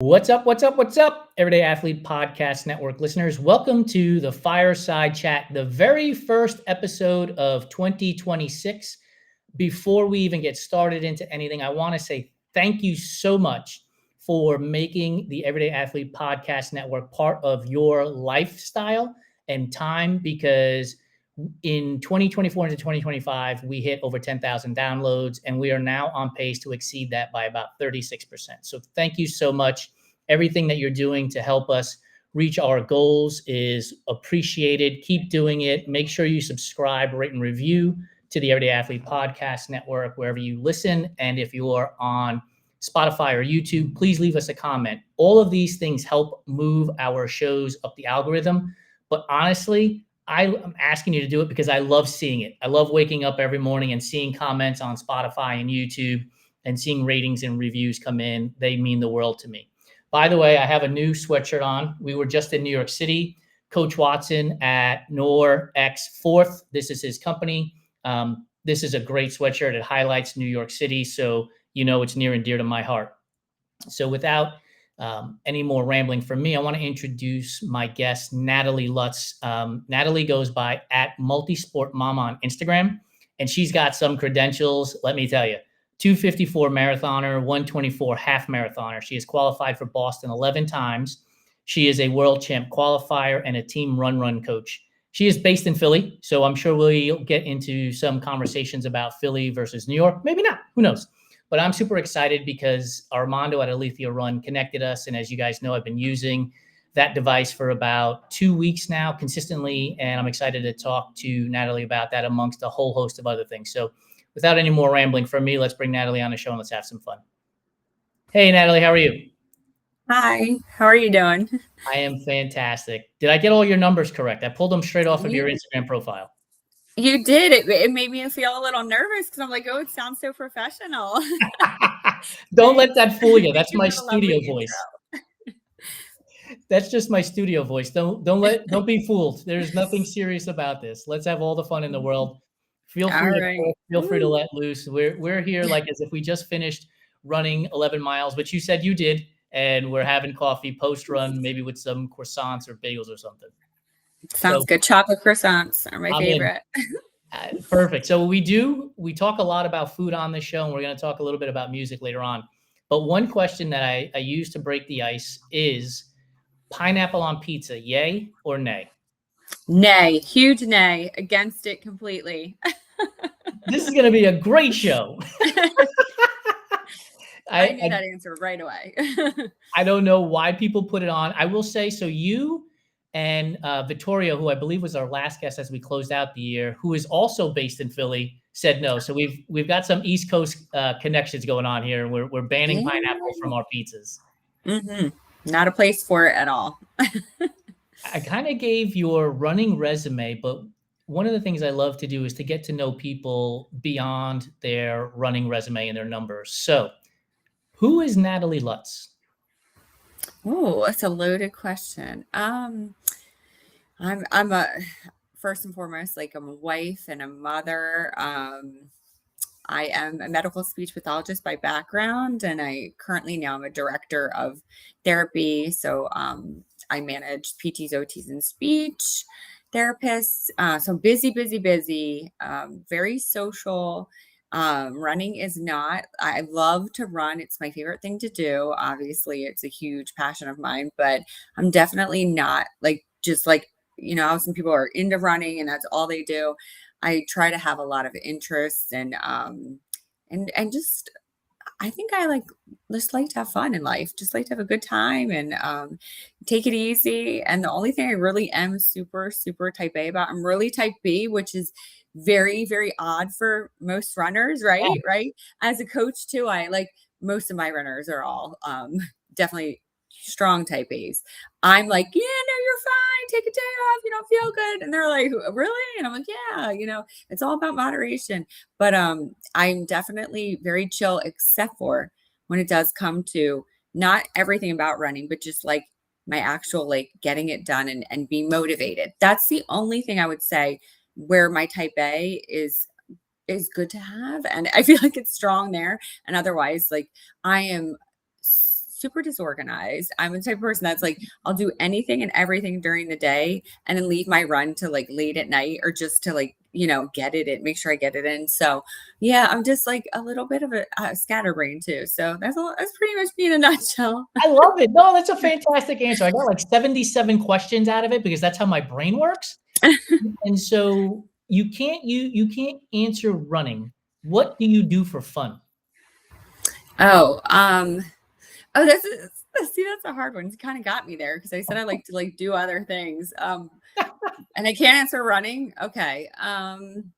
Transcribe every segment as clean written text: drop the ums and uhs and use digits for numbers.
What's up? What's up? What's up, Everyday Athlete Podcast Network listeners? Welcome to the Fireside Chat, the very first episode of 2026. Before we even get started into anything, I want to say thank you so much for making the Everyday Athlete Podcast Network part of your lifestyle and time, because in 2024 into 2025, we hit over 10,000 downloads, and we are now on pace to exceed that by about 36%. So thank you so much. Everything that you're doing to help us reach our goals is appreciated. Keep doing it. Make sure you subscribe, rate, and review to the Everyday Athlete Podcast Network, wherever you listen. And if you are on Spotify or YouTube, please leave us a comment. All of these things help move our shows up the algorithm. But honestly, I'm asking you to do it because I love seeing it. I love waking up every morning and seeing comments on Spotify and YouTube and seeing ratings and reviews come in. They mean the world to me. By the way, I have a new sweatshirt on. We were just in New York City. Coach Watson at Nor X Fourth. This is his company. This is a great sweatshirt. It highlights New York City, so you know it's near and dear to my heart. So without any more rambling from me, I want to introduce my guest, Natalie Lutz. Natalie goes by @multisportmama on Instagram, and she's got some credentials. Let me tell you, 254 marathoner, 124 half marathoner. She has qualified for Boston 11 times. She is a world champ qualifier and a team run coach. She is based in Philly, so I'm sure we'll get into some conversations about Philly versus New York. Maybe not. Who knows? But I'm super excited because Armando at Aletheia Run connected us. And as you guys know, I've been using that device for about 2 weeks now consistently. And I'm excited to talk to Natalie about that amongst a whole host of other things. So without any more rambling from me, let's bring Natalie on the show and let's have some fun. Hey, Natalie, how are you? Hi, how are you doing? I am fantastic. Did I get all your numbers correct? I pulled them straight off of your Instagram profile. You did. It made me feel a little nervous because I'm like, oh, it sounds so professional. Don't let that fool you. That's my a lovely studio voice. That's just my studio voice. Don't be fooled. There's nothing serious about this. Let's have all the fun in the world. Feel free All to right. feel free to let loose. We're here like as if we just finished running 11 miles, which you said you did, and we're having coffee post run, maybe with some croissants or bagels or something. Sounds good. Chocolate croissants are my favorite. Perfect. So we talk a lot about food on this show, and we're going to talk a little bit about music later on. But one question that I use to break the ice is pineapple on pizza, yay or nay? Nay, huge nay, against it completely. This is going to be a great show. I knew that answer right away. I don't know why people put it on. I will say, so you and Vittoria, who I believe was our last guest as we closed out the year, who is also based in Philly, said no. So we've got some East Coast connections going on here. We're banning pineapple from our pizzas. Mm-hmm. Not a place for it at all. I kind of gave your running resume, but one of the things I love to do is to get to know people beyond their running resume and their numbers. So who is Natalie Lutz? Oh, that's a loaded question. I'm a first and foremost, like I'm a wife and a mother. I am a medical speech pathologist by background, and I currently now I'm a director of therapy. So I manage PTs, OTs, and speech therapists. So busy, very social. Running is not, I love to run. It's my favorite thing to do. Obviously, it's a huge passion of mine, but I'm definitely not like, just like, how some people are into running and that's all they do. I try to have a lot of interests and just, I think I just like to have fun in life, just like to have a good time and take it easy. And the only thing I really am super, super type A about, I'm really type B, which is very, very odd for most runners, right? Yeah. Right. As a coach too, I like most of my runners are all definitely strong type A's. I'm like, yeah, no, you're fine. Take a day off. You don't feel good. And they're like, really? And I'm like, yeah, it's all about moderation. But I'm definitely very chill, except for when it does come to not everything about running, but just like my actual like getting it done and being motivated. That's the only thing I would say where my type A is good to have. And I feel like it's strong there. And otherwise, like I am super disorganized. I'm the type of person that's like, I'll do anything and everything during the day and then leave my run to like late at night or just to like, get it in, make sure I get it in. So yeah, I'm just like a little bit of a scatterbrain too. So that's pretty much me in a nutshell. I love it. No, that's a fantastic answer. I got like 77 questions out of it because that's how my brain works. And so you can't answer running. What do you do for fun? Oh, that's a hard one. You kind of got me there because I said I like to like do other things. And I can't answer running. Okay. I'm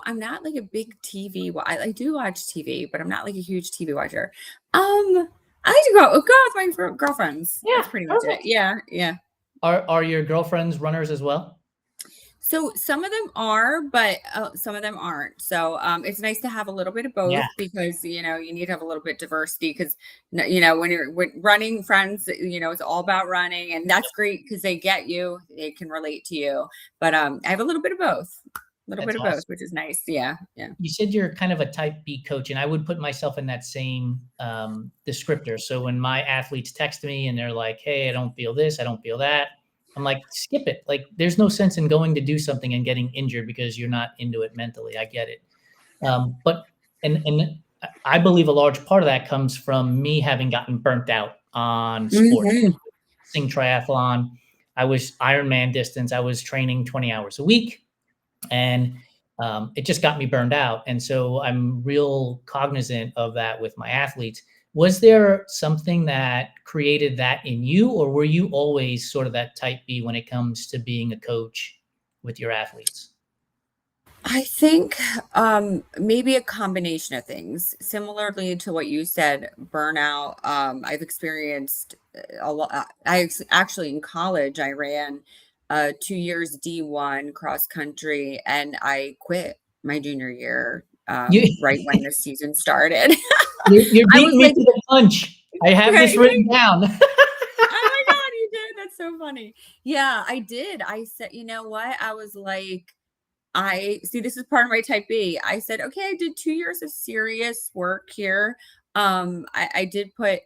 not like a big TV. I do watch TV, but I'm not like a huge TV watcher. I like to go with my girlfriends. Yeah, That's pretty much it. perfect. Yeah. Yeah. Are your girlfriends runners as well? So some of them are, but some of them aren't. So it's nice to have a little bit of Yeah, both because you need to have a little bit of diversity because when running friends, it's all about running, and that's great because they get you, they can relate to you. But I have a little bit of both, that's awesome. which is nice. Yeah, yeah. You said you're kind of a type B coach, and I would put myself in that same descriptor. So when my athletes text me and they're like, "Hey, I don't feel this, I don't feel that," I'm like, "Skip it. Like, there's no sense in going to do something and getting injured because you're not into it mentally. I get it." But and I believe a large part of that comes from me having gotten burnt out on sports. Hmm. Sing triathlon. I was Ironman distance. I was training 20 hours a week, and it just got me burned out. And so I'm real cognizant of that with my athletes. Was there something that created that in you, or were you always sort of that type B when it comes to being a coach with your athletes? I think maybe a combination of things. Similarly to what you said, burnout. I've experienced a lot. Actually in college, I ran 2 years D1 cross country, and I quit my junior year You, right when the season started. you're I was beating me like, to the punch. I have right, this written right. down. Oh my God, you did. That's so funny. Yeah, I did. I said, you know what? I was like, I see this is part of my type B. I said, okay, I did 2 years of serious work here. I didn't put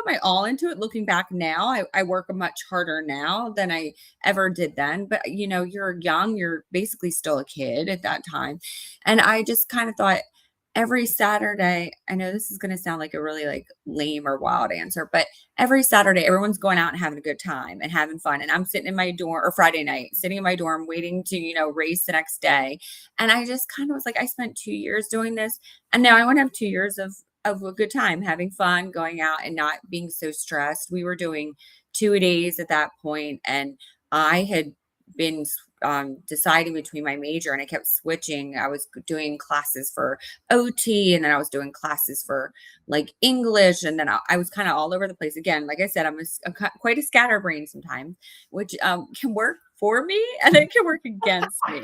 my all into it. Looking back now, I work much harder now than I ever did then. But you're young, you're basically still a kid at that time. And I just kind of thought every Saturday, I know this is going to sound like a really like lame or wild answer, but every Saturday, everyone's going out and having a good time and having fun. And I'm sitting in my dorm, or Friday night, sitting in my dorm waiting to, race the next day. And I just kind of was like, I spent 2 years doing this. And now I want to have 2 years of a good time, having fun, going out and not being so stressed. We were doing 2 days at that point, and I had been deciding between my major, and I kept switching. I was doing classes for OT, and then I was doing classes for like English, and then I was kind of all over the place. Again, like I said, quite a scatterbrain sometimes, which can work for me and then it can work against me.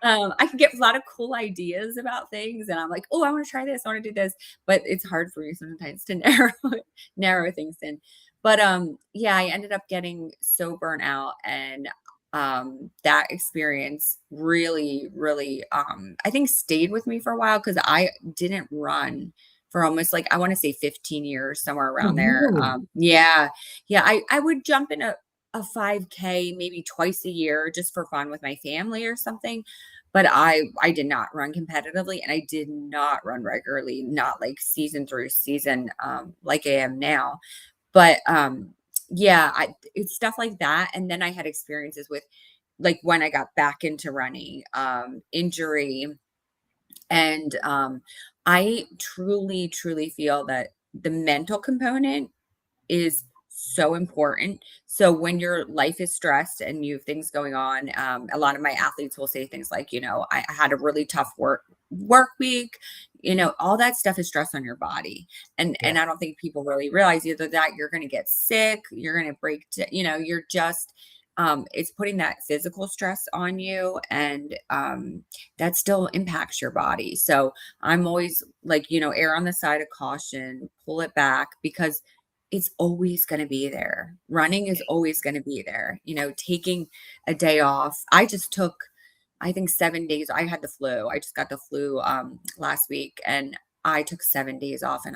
I can get a lot of cool ideas about things, and I'm like, oh, I want to try this, I want to do this, but it's hard for me sometimes to narrow things in. But yeah, I ended up getting so burnt out, and that experience really I think stayed with me for a while because I didn't run for almost like I want to say 15 years, somewhere Oh, around there. really? Yeah. Yeah, I would jump in a 5K maybe twice a year just for fun with my family or something. But I did not run competitively, and I did not run regularly, not like season through season like I am now. But yeah, it's stuff like that. And then I had experiences with like when I got back into running, injury. And I truly feel that the mental component is so important. So when your life is stressed and you have things going on, a lot of my athletes will say things like, I had a really tough work week. All that stuff is stress on your body, Yeah. and I don't think people really realize either that you're going to get sick, you're going to you're just it's putting that physical stress on you, and that still impacts your body. So I'm always like, err on the side of caution, pull it back, because it's always going to be there. Running is always going to be there. Taking a day off. I just took, I think 7 days. I had the flu. I just got the flu last week, and I took 7 days off, and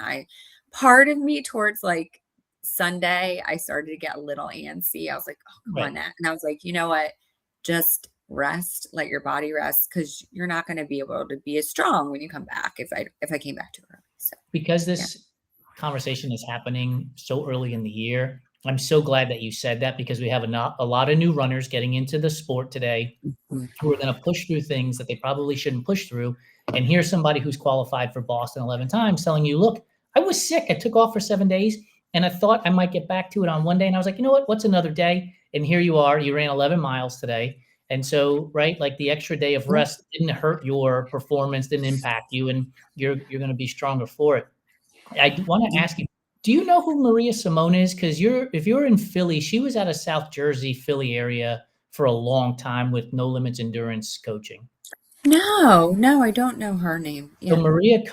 part of me towards like Sunday, I started to get a little antsy. I was like, oh, come on, Right. Nat. And I was like, you know what? Just rest, let your body rest, because you're not going to be able to be as strong when you come back if I came back too early. So Because yeah. this conversation is happening so early in the year, I'm so glad that you said that because we have a lot of new runners getting into the sport today Mhm. who are going to push through things that they probably shouldn't push through. And here's somebody who's qualified for Boston 11 times telling you, look, I was sick. I took off for 7 days and I thought I might get back to it on one day. And I was like, you know what? What's another day? And here you are. You ran 11 miles today. And so, right, like the extra day of Yeah. rest didn't hurt your performance, didn't impact you, and you're going to be stronger for it. I want to ask you, do you know who Maria Simone is? Because if you're in Philly, she was out of South Jersey, Philly area for a long time with No Limits Endurance coaching. No, I don't know her name. So Yeah. Maria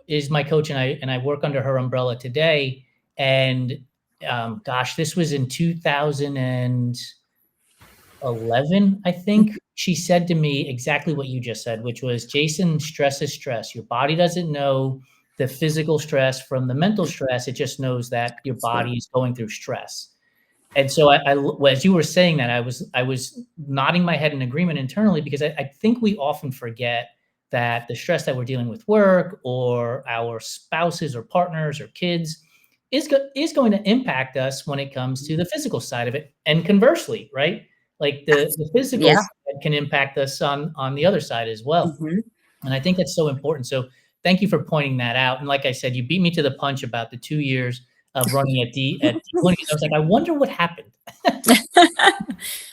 is my coach, and I work under her umbrella today. And gosh, this was in 2011, I think. She said to me exactly what you just said, which was, Jason, stress is stress. Your body doesn't know the physical stress from the mental stress. It just knows that your body is going through stress. And so as you were saying that, I was nodding my head in agreement internally because I think we often forget that the stress that we're dealing with work or our spouses or partners or kids is going to impact us when it comes to the physical side of it. And conversely, right? Like the physical Yeah. side can impact us on the other side as well. Hmm. And I think that's so important. So thank you for pointing that out. And like I said, you beat me to the punch about the 2 years of running at D20. I was like, I wonder what happened.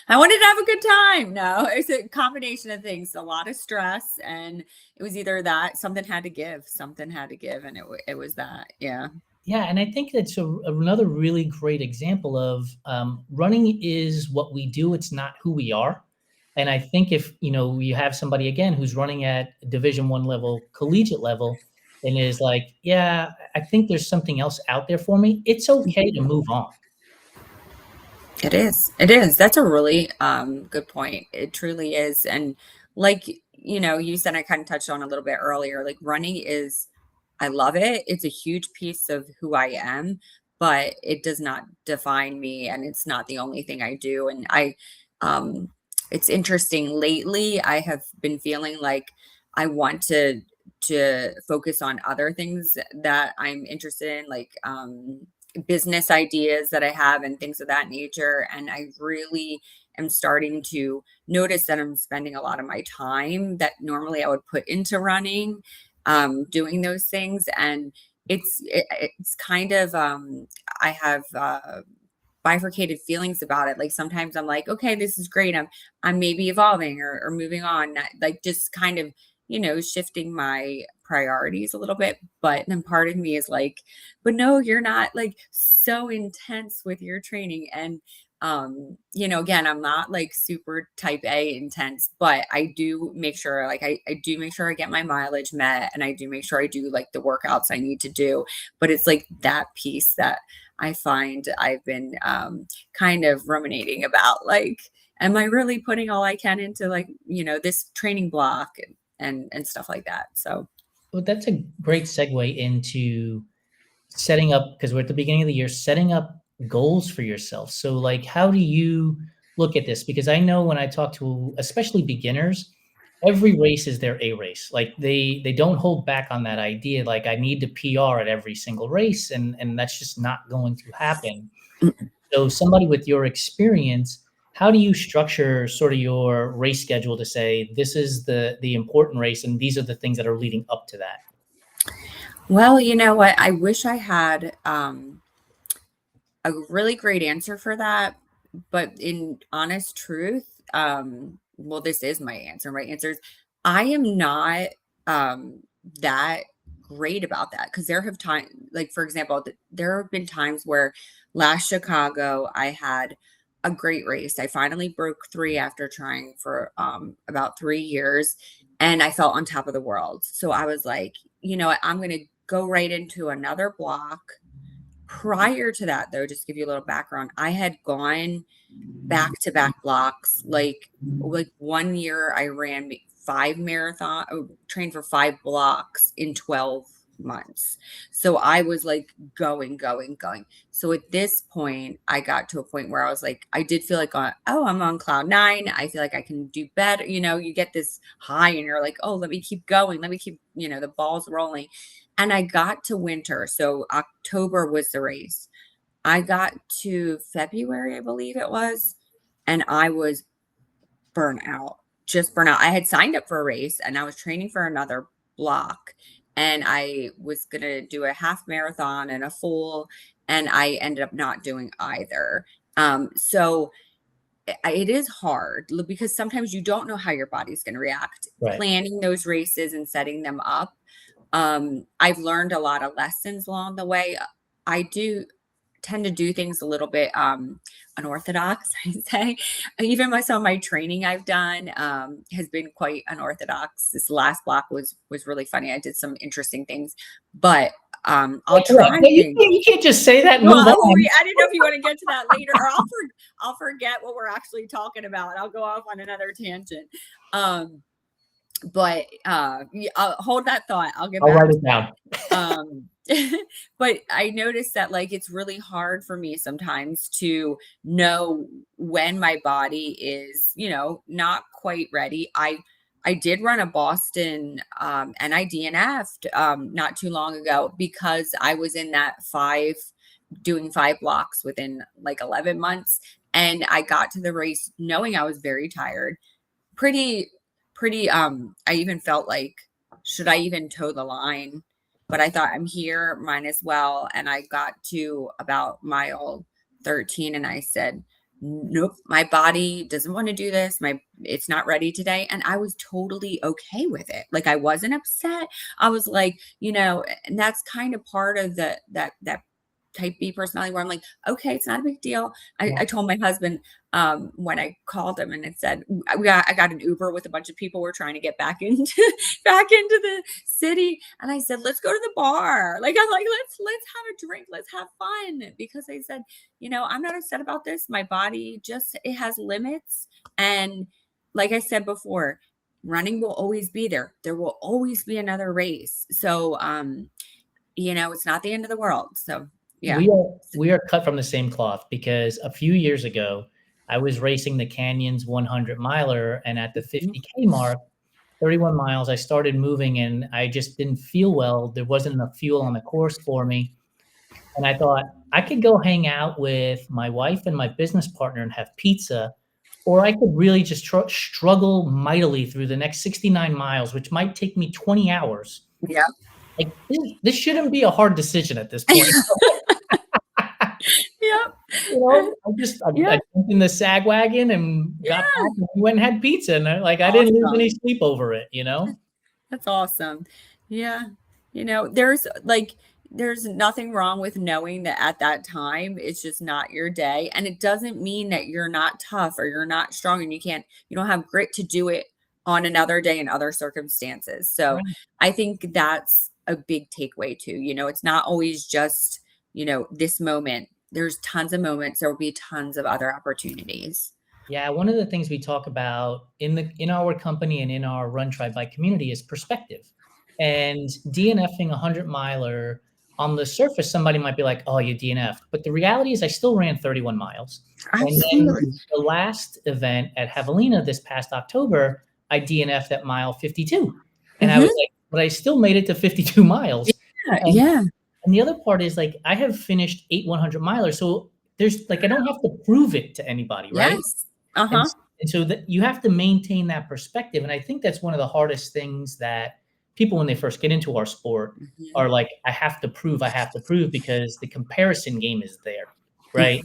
I wanted to have a good time. No, it's a combination of things. A lot of stress, and it was either that something had to give, and it was that. Yeah. Yeah, and I think that's another really great example of running is what we do. It's not who we are. And I think if you have somebody again who's running at Division 1 level, collegiate level, and is like, yeah, I think there's something else out there for me. It's okay to move on. It is. It is. That's a really good point. It truly is. And like, you said, I kind of touched on a little bit earlier, like running is, I love it. It's a huge piece of who I am, but it does not define me, and it's not the only thing I do. And um it's interesting, lately I have been feeling like I want to focus on other things that I'm interested in, like business ideas that I have and things of that nature. And I really am starting to notice that I'm spending a lot of my time that normally I would put into running, doing those things. And it's kind of I have bifurcated feelings about it. Like sometimes I'm like, okay, this is great. I'm maybe evolving or moving on, like just kind of, shifting my priorities a little bit. But then part of me is like, but no, you're not like so intense with your training. And again, I'm not like super type A intense, but I do make sure, like I do make sure I get my mileage met, and I do make sure I do like the workouts I need to do. But it's like that piece that I find I've been kind of ruminating about, like, am I really putting all I can into like, this training block and stuff like that. So Well, that's a great segue into setting up, because we're at the beginning of the year, setting up goals for yourself. So, like, how do you look at this? Because I know when I talk to especially beginners, every race is their A race. Like they don't hold back on that idea. Like, I need to PR at every single race, and that's just not going to happen. So, somebody with your experience, how do you structure sort of your race schedule to say this is the important race, and these are the things that are leading up to that? well, you know what? I wish I had a really great answer for that. But in honest truth, well, this is my answer. My answer is I am not that great about that, because there have time, like for example, there have been times where last Chicago I had a great race. I finally broke three after trying for about 3 years, and I felt on top of the world. So I was like, you know what, I'm gonna go right into another block. Prior to that, though, just to give you a little background, I had gone back to back blocks. Like 1 year, I ran 5 marathon, trained for 5 blocks in 12. months. So I was like going. So at this point, I got to a point where I was like, I did feel like, I'm on cloud nine. I feel like I can do better. You get this high and you're like, oh, let me keep going. Let me keep, the balls rolling. And I got to winter. So October was the race. I got to February, I believe it was, and I was burnout, just burnout. I had signed up for a race and I was training for another block, and I was going to do a half marathon and a full, and I ended up not doing either. So it is hard because sometimes you don't know how your body's going to react. Right. Planning those races and setting them up. I've learned a lot of lessons along the way. I do tend to do things a little bit unorthodox, I say. Even some of my training I've done has been quite unorthodox. This last block was really funny. I did some interesting things, but I'll try things. You can't just say that and No, move on. I didn't know if you want to get to that later, or I'll forget what we're actually talking about. I'll go off on another tangent. But I'll hold that thought. I'll write it down. But I noticed that like it's really hard for me sometimes to know when my body is, not quite ready. I did run a Boston and I DNF'd not too long ago because I was in that doing 5 blocks within like 11 months. And I got to the race knowing I was very tired, pretty, I even felt like, should I even toe the line? But I thought, I'm here, might as well. And I got to about mile 13 and I said, nope, my body doesn't want to do this. It's not ready today. And I was totally okay with it. Like I wasn't upset. I was like, and that's kind of part of that type B personality where I'm like, okay, it's not a big deal. I told my husband when I called him and it said, I got an Uber with a bunch of people. We're trying to get back into the city. And I said, let's go to the bar. Like, I'm like, let's have a drink. Let's have fun. Because I said, I'm not upset about this. My body it has limits. And like I said before, running will always be there. There will always be another race. So, it's not the end of the world. So yeah. We are cut from the same cloth because a few years ago, I was racing the Canyons 100 miler, and at the 50K mark, 31 miles, I started moving and I just didn't feel well. There wasn't enough fuel on the course for me. And I thought I could go hang out with my wife and my business partner and have pizza, or I could really just struggle mightily through the next 69 miles, which might take me 20 hours. Yeah. Like this shouldn't be a hard decision at this point. Yep. I jumped in the sag wagon and got back and we went and had pizza, and I didn't lose any sleep over it, That's awesome. Yeah. There's nothing wrong with knowing that at that time it's just not your day. And it doesn't mean that you're not tough or you're not strong and you don't have grit to do it on another day in other circumstances. So right. I think that's a big takeaway too. It's not always just, this moment. There's tons of moments. There will be tons of other opportunities. Yeah. One of the things we talk about in our company and in our Run Try Bike community is perspective. And DNFing 100 miler, on the surface, somebody might be like, oh, you DNF'd. But the reality is I still ran 31 miles. Absolutely. And then the I event at Javelina this past October, I DNF'd at mile 52. And I was like, but I still made it to 52 miles. Yeah. And the other part is I have finished 8 100 milers. So there's I don't have to prove it to anybody, right? Yes. Uh-huh. And so that you have to maintain that perspective. And I think that's one of the hardest things that people, when they first get into our sport, are like, I have to prove, because the comparison game is there, right?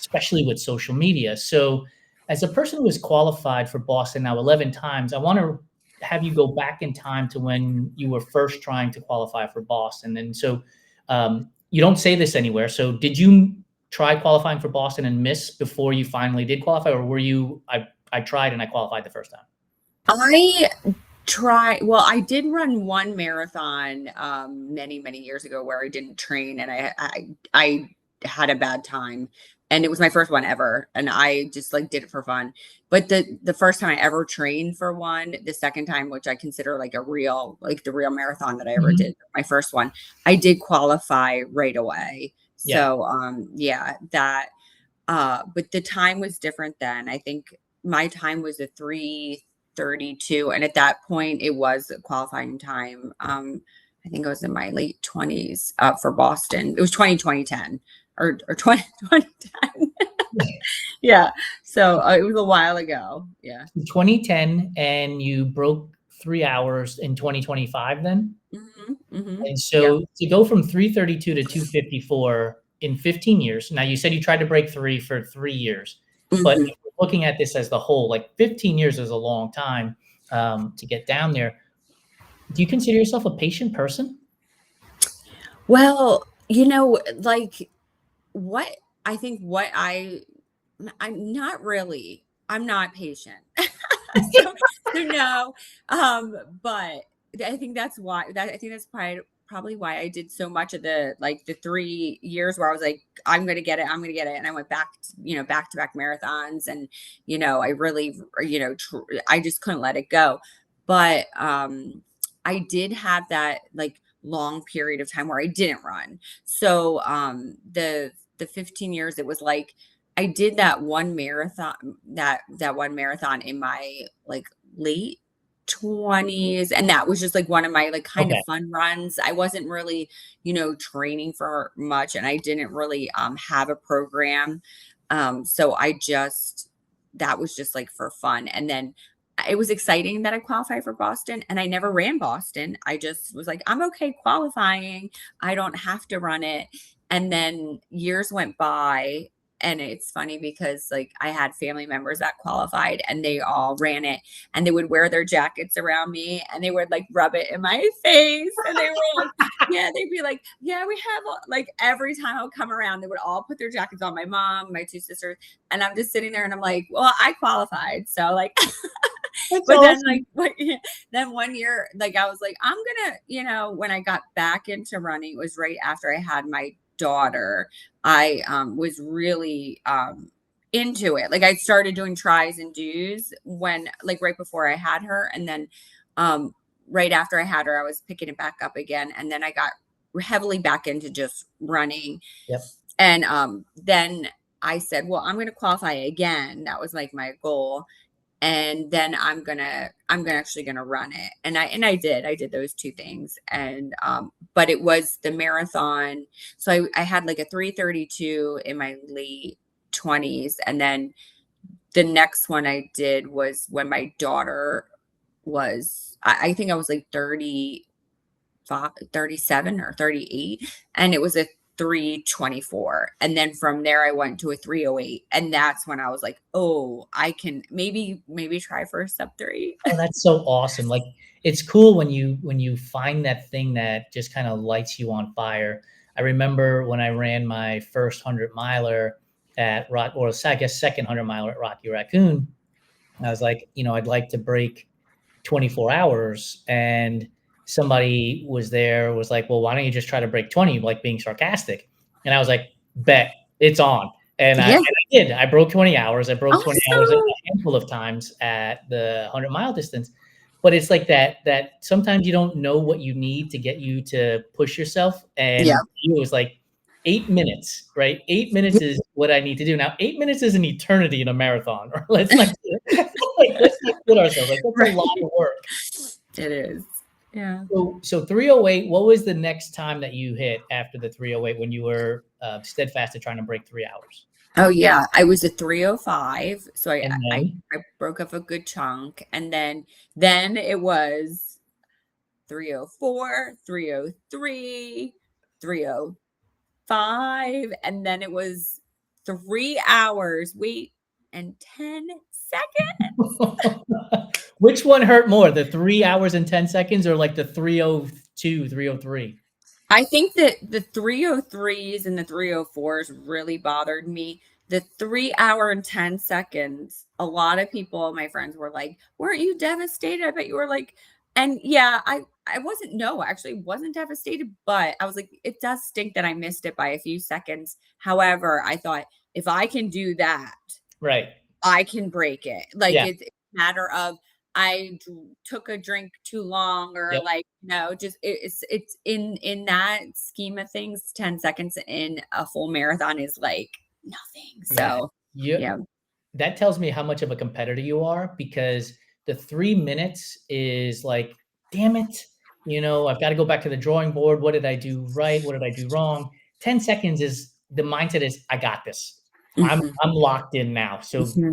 Especially with social media. So as a person who has qualified for Boston now 11 times, I want to have you go back in time to when you were first trying to qualify for Boston. And so you don't say this anywhere. So did you try qualifying for Boston and miss before you finally did qualify? Or were you, I tried and I qualified the first time? I did run one marathon many years ago where I didn't train and I had a bad time. and it was my first one ever, and I just like did it for fun. But the first time I ever trained for one, the second time, which I consider like the real marathon that I ever Mhm. did, my first one, I did qualify right away. Yeah. So yeah, that but the time was different then. I think my time was a 3:32, and at that point it was a qualifying time. I think I was in my late 20s for Boston. It was 2010 or 2010. Yeah. So it was a while ago. Yeah. 2010, and you broke 3 hours in 2025 then? And Yeah. so to go from 332 to 254 in 15 years. Now you said you tried to break 3 for 3 years, but hmm if we're looking at this as the whole, like 15 years is a long time, to get down there. Do you consider yourself a patient person? Well, like what I think what I'm not really. I'm not patient. so, so no. But I think that's why I think that's probably why I did so much of the 3 years where I was like, I'm gonna get it, I'm gonna get it. And I went back, back to back marathons, and I really, I just couldn't let it go. But I did have that like long period of time where I didn't run. So the 15 years, it was like I did that one marathon in my like late 20s, and that was just like one of my like kind of Okay. fun runs. I wasn't really, training for much, and I didn't really have a program. So I just that was just like for fun. And then it was exciting that I qualified for Boston, and I never ran Boston. I just was like, I'm okay qualifying. I don't have to run it. And then years went by, and it's funny because like I had family members that qualified, and they all ran it, and they would wear their jackets around me, and they would like rub it in my face, and they were like, yeah, they'd be like, yeah, we have like every time I would come around, they would all put their jackets on, my mom, my two sisters, and I'm just sitting there and I'm like, well, I qualified. So like That's but then awesome. like then one year, like I was like, I'm gonna, when I got back into running, it was right after I had my daughter. I was really into it. Like I started doing tries and do's when like right before I had her. And then um right after I had her, I was picking it back up again. And then I got heavily back into just running. Yep. And then I said, well, I'm gonna qualify again. That was like my goal, and then I'm actually gonna run it. And I did those two things. And but it was the marathon. So I had like a 3:32 in my late 20s, and then the next one I did was when my daughter was, I think I was like 37 or 38, and it was a 3:24. And then from there I went to a 3:08, and that's when I was like, oh, I can maybe try for a sub 3. Oh, that's so awesome. Like, it's cool when you find that thing that just kind of lights you on fire. I remember when I ran my first 100 miler at Rock, or I guess second 100 miler at Rocky Raccoon. I was like, I'd like to break 24 hours. And somebody was like, well, why don't you just try to break 20, like being sarcastic? And I was like, bet, it's on. And Yeah. I did. I broke 20 hours. I broke 20 hours a Awesome. handful of times at the 100-mile distance. But it's like that sometimes you don't know what you need to get you to push yourself. Yeah. And it was like 8 minutes, right? 8 minutes is what I need to do. Now, 8 minutes is an eternity in a marathon. Or let's not kid ourselves. Like, that's a Right. lot of work. It is. Yeah. So 308, what was the next time that you hit after the 308 when you were steadfast at trying to break 3 hours? Oh yeah, I was a 3:05. So And then, I broke up a good chunk, and then it was 3:04, 3:03, 3:05, and then it was 3 hours, wait, and 10 seconds. which one hurt more, the 3 hours and 10 seconds or like the 302, 303? I think that the 3:03s and the 3:04s really bothered me. The 3 hour and 10 seconds, a lot of people, my friends, were like, weren't you devastated? I bet you were like, and yeah, I wasn't, no, actually wasn't devastated, but I was like, it does stink that I missed it by a few seconds. However, I thought if I can do that, Right. I can break it. Like Yeah. it's a matter of I took a drink too long, or Yep. like, just it's in that scheme of things, 10 seconds in a full marathon is like nothing. Yeah. So You yeah. That tells me how much of a competitor you are, because the 3 minutes is like, "Damn it, I've gotta go back to the drawing board. What did I do right? What did I do wrong?" 10 seconds is the mindset is, "I got this. Mhm, I'm locked in now. So mhm.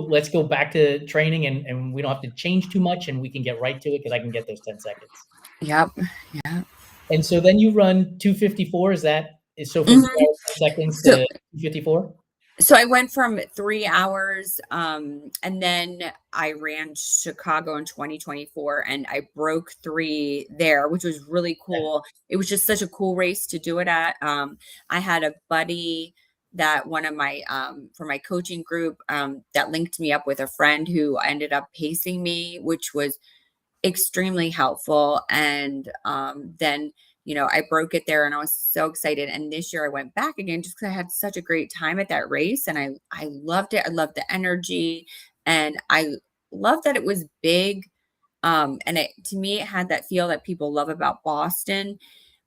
let's go back to training, and we don't have to change too much, and we can get right to it because I can get those 10 seconds." Yep. Yeah. And so then you run 2:54, so from 3 Mhm. hours, 10 seconds So to 2:54? So I went from 3 hours, and then I ran Chicago in 2024, and I broke 3 there, which was really cool. It was just such a cool race to do it at. I had a buddy that one of my, for my coaching group, that linked me up with a friend who ended up pacing me, which was extremely helpful. And then, I broke it there and I was so excited. And this year I went back again just because I had such a great time at that race, and I loved it. I loved the energy, and I loved that it was big. And it, to me, it had that feel that people love about Boston.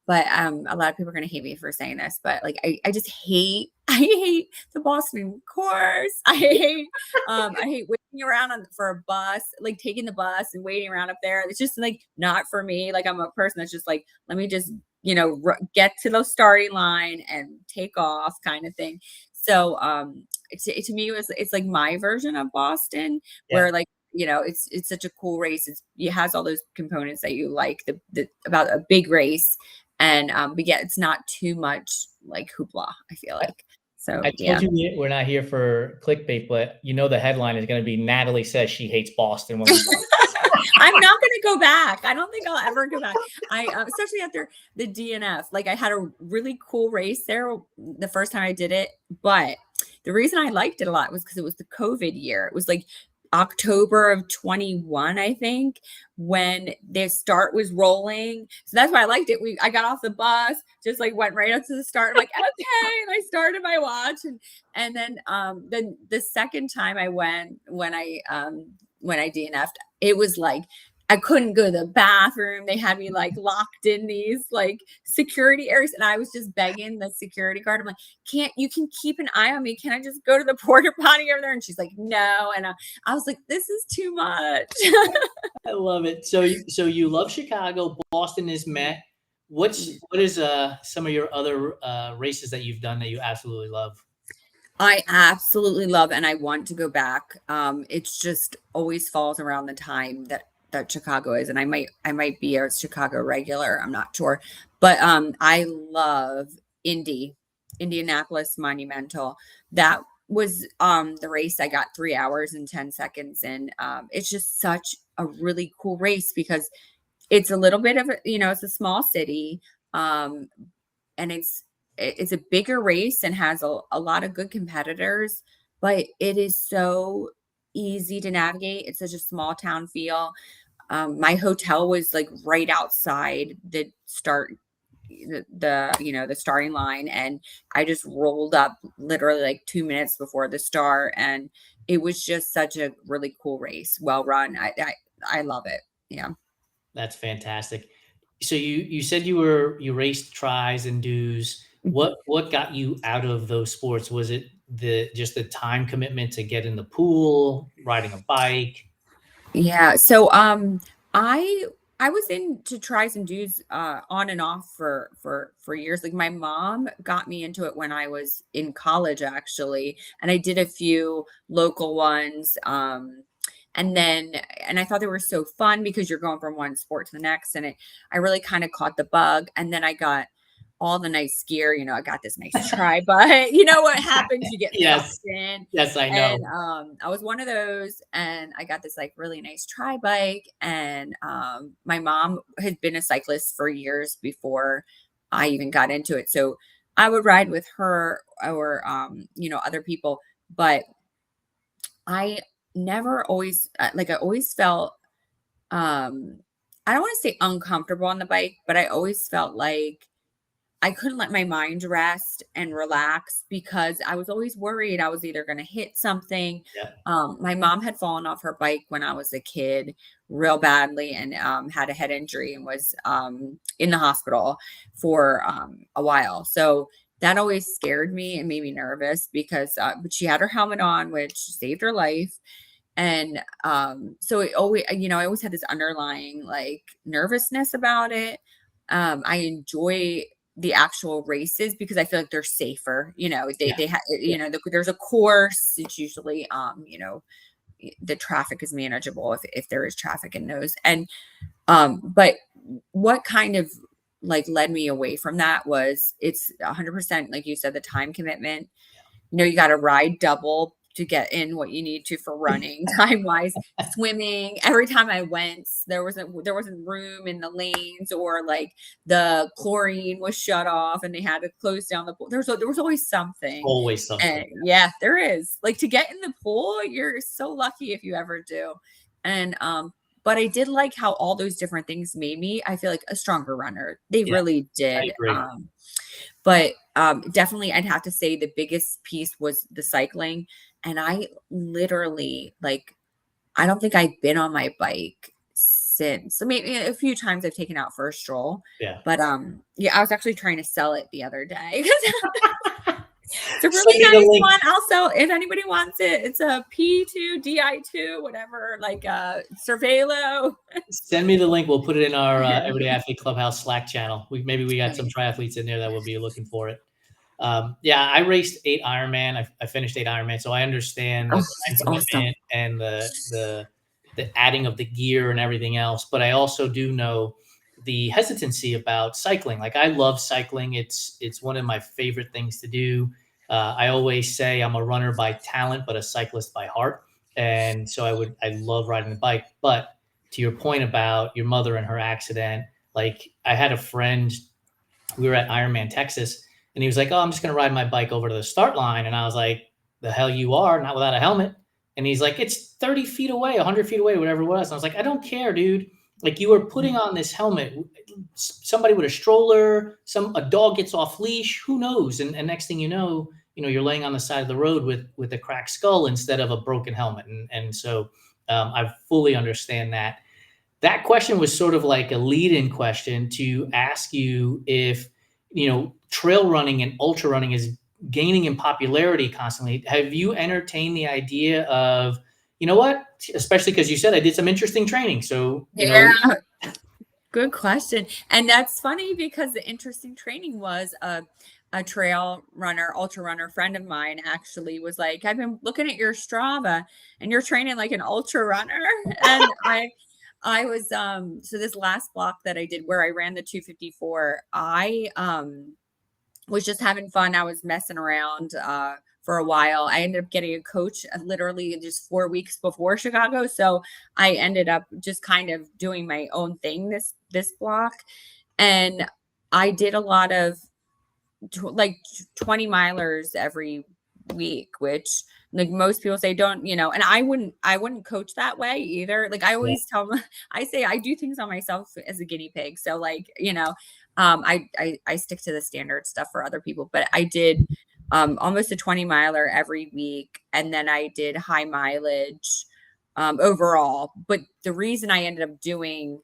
But, a lot of people are gonna hate me for saying this, but, like, I just hate I hate the Boston course. I hate waiting around for a bus, like, taking the bus and waiting around up there. It's just, like, not for me. Like, I'm a person that's just like, "Let me just, get to the starting line and take off," kinda thing. So, to me, it's like my version of Boston, Yeah. where, like, it's such a cool race. It has all those components that you like, the about a big race, and, but yeah, it's not too much like hoopla, I feel like. I So, told yeah. you we're not here for clickbait, but the headline is gonna be Natalie says she hates Boston when we I'm not gonna go back. I don't think I'll ever go back. Especially after the DNF. Like, I had a really cool race there the first time I did it, but the reason I liked it a lot was because it was the COVID year. It was like October of 21, I think, when the start was rolling. So that's why I liked it. I got off the bus, just like went right up to the start. I'm like, okay, and I started my watch, and then the second time I went, when I DNF'd, it was like I couldn't go to the bathroom. They had me like locked in these like security areas, and I was just begging the security guard. I'm like, "Can't you can keep an eye on me? Can I just go to the porta potty over there?" And she's like, "No." And I was like, "This is too much." I love it. So you love Chicago, Boston is met. What is, some of your other, races that you've done that you absolutely love? I absolutely love, and I want to go back. It's just always falls around the time that Chicago is, and I might be a Chicago regular. I'm not sure, but I love Indianapolis Monumental. That was the race. I got 3 hours and 10 seconds, and it's just such a really cool race because it's a little bit of it's a small city. Um, and it's a bigger race and has a lot of good competitors, but it is so easy to navigate. It's such a small town feel. My hotel was like right outside the starting line, and I just rolled up literally like 2 minutes before the start, and it was just such a really cool race, well run. I love it. Yeah. That's fantastic. So you said you raced tries and do's. Mhm. What got you out of those sports? Was it the time commitment to get in the pool, riding a bike? Yeah. So I was into tries and do's on and off for years. Like, my mom got me into it when I was in college actually, and I did a few local ones. And I thought they were so fun because you're going from one sport to the next, and I really kind of caught the bug. And then I got all the nice gear. I got this nice tri but you know what happens? You get Yes. sucked in. Yes, I And know. I was one of those, and I got this like really nice tri bike. And my mom had been a cyclist for years before I even got into it. So I would ride with her or other people. But I never always like I always felt um I don't want to say uncomfortable on the bike, but I always felt like I couldn't let my mind rest and relax because I was always worried I was either going to hit something. Yeah. My mom had fallen off her bike when I was a kid real badly and had a head injury and was in the hospital for a while. So that always scared me and made me nervous because, but she had her helmet on, which saved her life. And so it always, I always had this underlying like nervousness about it. I enjoy the actual races because I feel like they're safer. Yeah. They have, there's a course. It's usually, the traffic is manageable if there is traffic in those. And, but what kind of like led me away from that was it's 100%, like you said, the time commitment. You got to ride double to get in what you need to for running time wise. Swimming, every time I went, there wasn't room in the lanes, or like the chlorine was shut off and they had to close down the pool. There was always something. Always something. And yeah, there is. Like, to get in the pool, you're so lucky if you ever do. And but I did like how all those different things made me, I feel like, a stronger runner. They Yeah, really I did. agree. But definitely I'd have to say the biggest piece was the cycling. And I literally, like, I don't think I've been on my bike since. So maybe a few times I've taken out for a stroll. Yeah. But yeah, I was actually trying to sell it the other day. It's a Send really me the nice link. one. Also, if anybody wants it, it's a P2 Di2, whatever, like Cervelo. Send me the link. We'll put it in our Everyday Athlete Clubhouse Slack channel. We got some Nice. triathletes in there that will be looking for it. Yeah, I raced 8 Ironman. I finished 8 Ironman, so I understand the Oh, time that's awesome. commitment and the adding of the gear and everything else. But I also do know the hesitancy about cycling. Like, I love cycling. It's one of my favorite things to do. I always say I'm a runner by talent, but a cyclist by heart. And so I love riding the bike. But to your point about your mother and her accident, like, I had a friend, we were at Ironman Texas, and he was like, "Oh, I'm just going to ride my bike over to the start line." And I was like, "The hell you are, not without a helmet." And he's like, "It's 30 feet away, 100 feet away, whatever it was." And I was like, "I don't care, dude. Like, you are putting on this helmet. Somebody with a stroller, a dog gets off leash, who knows?" And next thing you know, you're laying on the side of the road with a cracked skull instead of a broken helmet. And so I fully understand that. That question was sort of like a lead-in question to ask you if, trail running and ultra running is gaining in popularity constantly. Have you entertained the idea of, you know what, especially because you said I did some interesting training. So, Yeah. Good question. And that's funny because the interesting training was a trail runner, ultra runner friend of mine actually was like, "I've been looking at your Strava and you're training like an ultra runner." And I was so this last block that I did where I ran the 254, I was just having fun. I was messing around for a while. I ended up getting a coach literally just 4 weeks before Chicago, so I ended up just kind of doing my own thing this block, and I did a lot of like 20 milers every week, which like most people say don't, and I wouldn't coach that way either. Like, I Yeah, always tell them, I say I do things on myself as a guinea pig. So like, I stick to the standard stuff for other people, but I did almost a 20 miler every week. And then I did high mileage overall. But the reason I ended up doing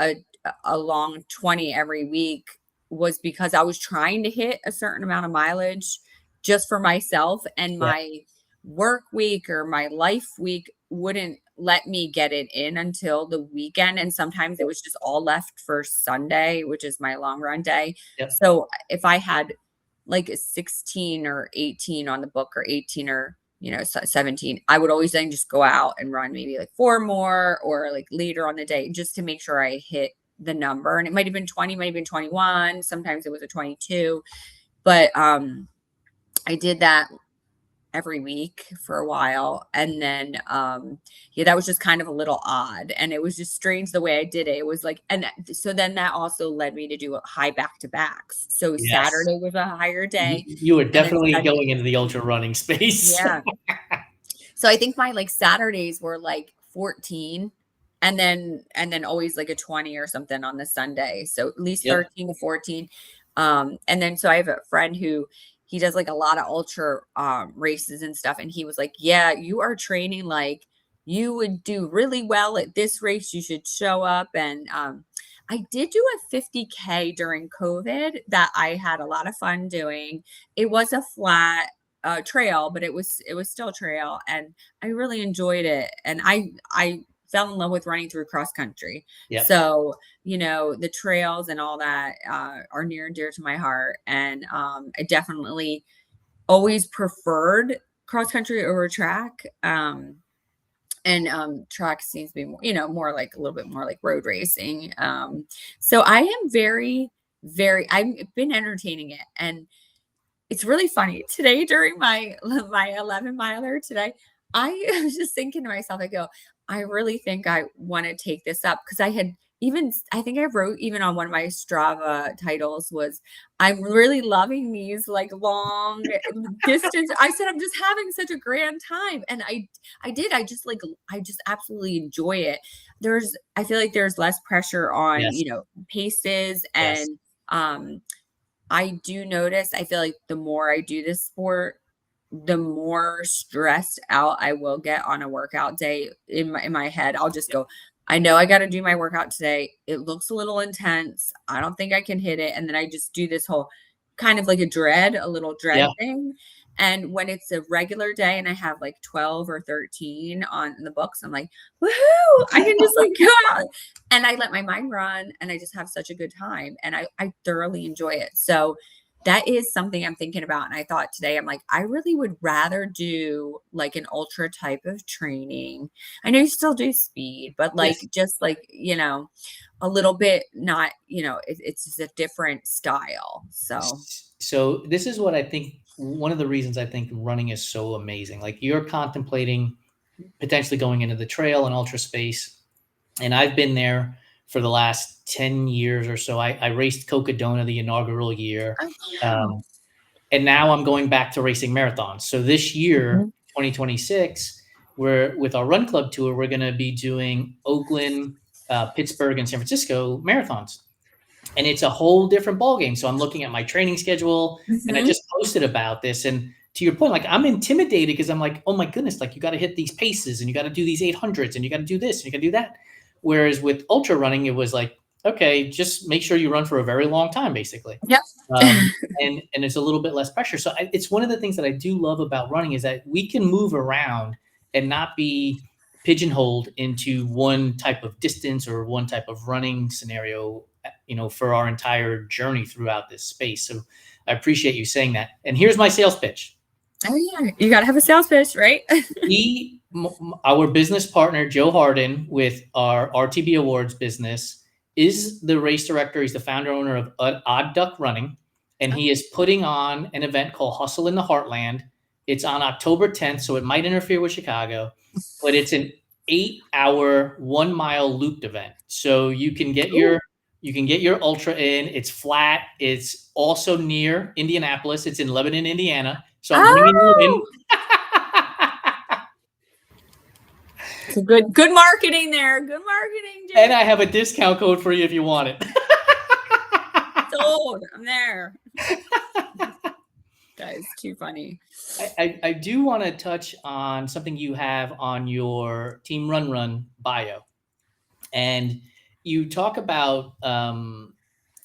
a, a long 20 every week was because I was trying to hit a certain amount of mileage just for myself, and yeah, my work week or my life week wouldn't let me get it in until the weekend. And sometimes it was just all left for Sunday, which is my long run day. yeah, So if I had like a 16 or 18 on the book, or 18 or 17, I would always then just go out and run maybe like 4 more, or like later on the day, just to make sure I hit the number. And it might have been 20, might have been 21, sometimes it was a 22. But I did that every week for a while. And then yeah, that was just kind of a little odd, and it was just strange the way I did it. It was like, and so then that also led me to do high back to backs. So yes. Saturday was a higher day, You were and then definitely Sunday, going into the ultra running space. yeah. So I think my like Saturdays were like 14, and then always like a 20 or something on the Sunday. So at least Yep. 13 to 14. And then so I have a friend who he does like a lot of ultra races and stuff. And he was like, yeah, you are training like you would do really well at this race. You should show up. And I did do a 50K during COVID that I had a lot of fun doing. It was a flat trail, but it was still trail, and I really enjoyed it. And I fell in love with running through cross country. Yep. So the trails and all that are near and dear to my heart. And I definitely always preferred cross country over track. And track seems to be more, more like a little bit more like road racing. So I am I've been entertaining it. And it's really funny today during my 11 miler today. I was just thinking to myself, I go, I really think I want to take this up, because I think I wrote even on one of my Strava titles was, I'm really loving these like long distance. I said, I'm just having such a grand time. And I did, I just absolutely enjoy it. I feel like there's less pressure on, Yes. paces. Yes. And, I do notice, I feel like the more I do this sport, the more stressed out I will get on a workout day. In my head, I'll just go, I know I got to do my workout today. It looks a little intense. I don't think I can hit it. And then I just do this whole kind of like a little Yeah. dread thing. And when it's a regular day and I have like 12 or 13 on the books, I'm like, woohoo, I can just like go out, and I let my mind run, and I just have such a good time, and I thoroughly enjoy it. So that is something I'm thinking about. And I thought today, I'm like, I really would rather do like an ultra type of training. I know you still do speed, but like Yes. just like, a little bit, not, it's just a different style. So So this is what I think, one of the reasons I think running is so amazing. Like, you're contemplating potentially going into the trail and ultra space, and I've been there for the last 10 years or so. I raced Cocodona the inaugural year. oh wow. Um, and now I'm going back to racing marathons. So this year, Mhm. 2026, we're with our run club tour, we're going to be doing Oakland, Pittsburgh, and San Francisco marathons. And it's a whole different ballgame. So I'm looking at my training schedule, and I Mhm. just posted about this. And to your point, like, I'm intimidated because I'm like, oh my goodness, like, you got to hit these paces, and you got to do these 800s, and you got to do this, and you got to do that. Whereas with ultra running, it was like, okay, just make sure you run for a very long time, basically. Yep. And it's a little bit less pressure. So it's one of the things that I do love about running, is that we can move around and not be pigeonholed into one type of distance or one type of running scenario, for our entire journey throughout this space. So I appreciate you saying that. And here's my sales pitch. Oh yeah, you got to have a sales pitch, right? Our business partner, Joe Harden, with our RTB Awards business, is the race director. He's the founder owner of Odd Duck Running, and he is putting on an event called Hustle in the Heartland. It's on October 10th, so it might interfere with Chicago, but it's an 8-hour 1-mile looped event. So Ooh. you can get your ultra in. It's flat. It's also near Indianapolis. It's in Lebanon, Indiana. So I'm bringing you in. Oh, so good marketing there. Good marketing, And Jake. I have a discount code for you if you want it. Sold. I'm there. That is too funny. I do want to touch on something you have on your Team Run bio. And you talk about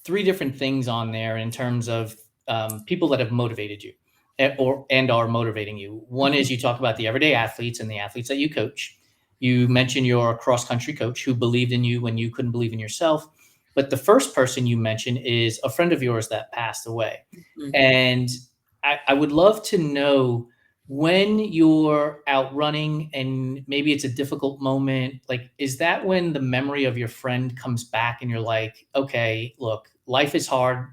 three different things on there in terms of people that have motivated you, and are motivating you. One is, you talk about the everyday athletes and the athletes that you coach. You mentioned your cross country coach who believed in you when you couldn't believe in yourself. But the first person you mentioned is a friend of yours that passed away. Mhm. And I would love to know, when you're out running and maybe it's a difficult moment, like, is that when the memory of your friend comes back and you're like, okay, look, life is hard.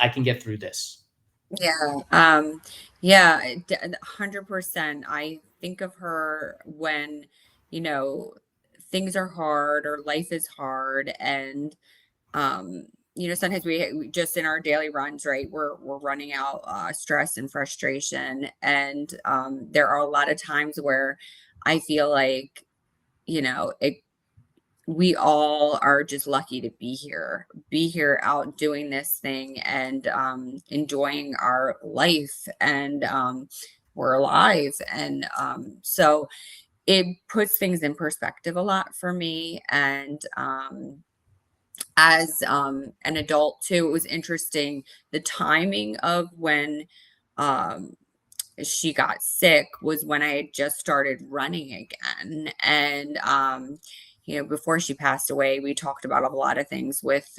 I can get through this. Yeah. Yeah, 100%. I think of her when, you know, things are hard or life is hard. And sometimes we just in our daily runs, right, we're running out stress and frustration. And there are a lot of times where I feel like, it we all are just lucky to be here out doing this thing and enjoying our life and we're alive. And so it puts things in perspective a lot for me. And as an adult too, it was interesting the timing of when um, she got sick was when I had just started running again. And, before she passed away, we talked about a lot of things with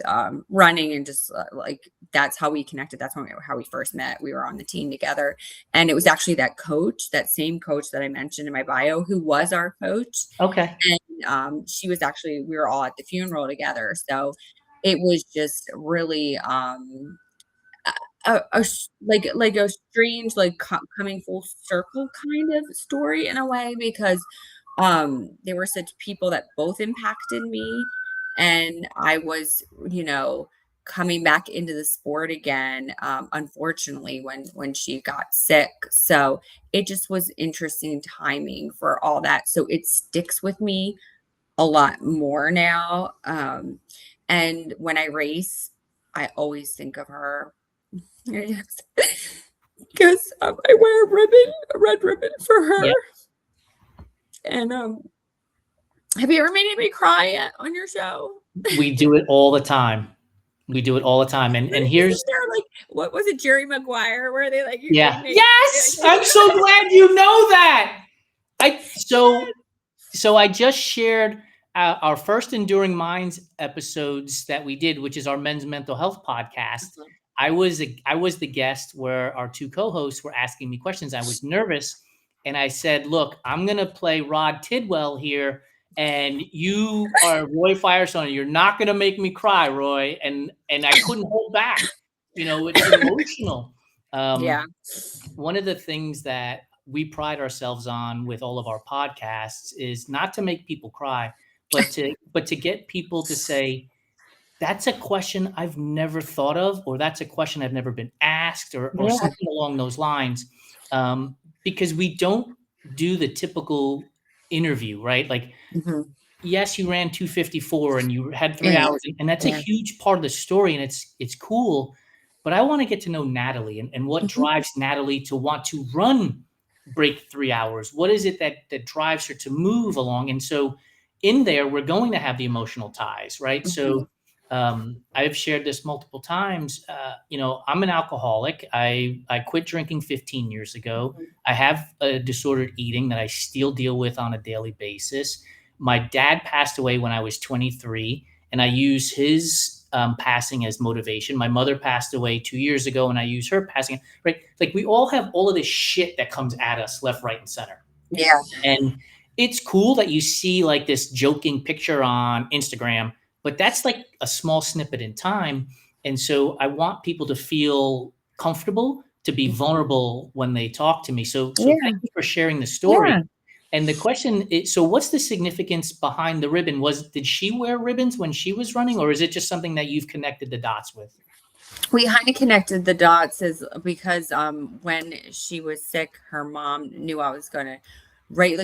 running and just like that's how we connected. That's how we first met. We were on the team together. And it was actually that coach, that same coach that I mentioned in my bio, who was our coach. Okay. And she was actually, we were all at the funeral together. So it was just really, like a strange, like, coming full circle kind of story in a way because, they were such people that both impacted me, and I was, coming back into the sport again, unfortunately, when she got sick, so it just was interesting timing for all that, so it sticks with me a lot more now, and when I race, I always think of her. Yes. Because, I wear a red ribbon for her, Yeah, and, have you ever made anybody cry yet on your show? we do it all the time. We do it all the time. And Isn't here's there, like what was it, Jerry Maguire, where they yeah. make Yes, I'm so glad you know that. I so Yes. so I just shared our first Enduring Minds episodes that we did, which is our men's mental health podcast. Uh-huh. I was the guest where our two co-hosts were asking me questions. I was nervous, and I said, "Look, I'm gonna play Rod Tidwell here, and you are Roy Firestone. You're not gonna make me cry, Roy." And I couldn't hold back. It's emotional. Yeah. One of the things that we pride ourselves on with all of our podcasts is not to make people cry, but to get people to say, that's a question I've never thought of, or that's a question I've never been asked, or Yeah. something along those lines. Because we don't do the typical interview, right? Like, Mhm. yes, you ran 254 and you had 3 Yeah. hours, and that's a Yeah. huge part of the story, and it's cool, but I wanna get to know Natalie and what Mhm. drives Natalie to want to break 3 hours. What is it that drives her to move along? And so in there, we're going to have the emotional ties, right? Mhm. So, I've shared this multiple times, I'm an alcoholic. I quit drinking 15 years ago. Mhm. I have a disordered eating that I still deal with on a daily basis. My dad passed away when I was 23, and I use his passing as motivation. My mother passed away 2 years ago, and I use her passing. Right, like we all have all of this shit that comes at us left, right, and center. Yeah. And it's cool that you see like this joking picture on Instagram, but that's like a small snippet in time. And so I want people to feel comfortable to be vulnerable when they talk to me. So thank Yeah. you for sharing the Yeah. story. And the question is, so what's the significance behind the ribbon? Did she wear ribbons when she was running, or is it just something that you've connected the dots with? We kind of connected the dots is because when she was sick, her mom knew I was gonna right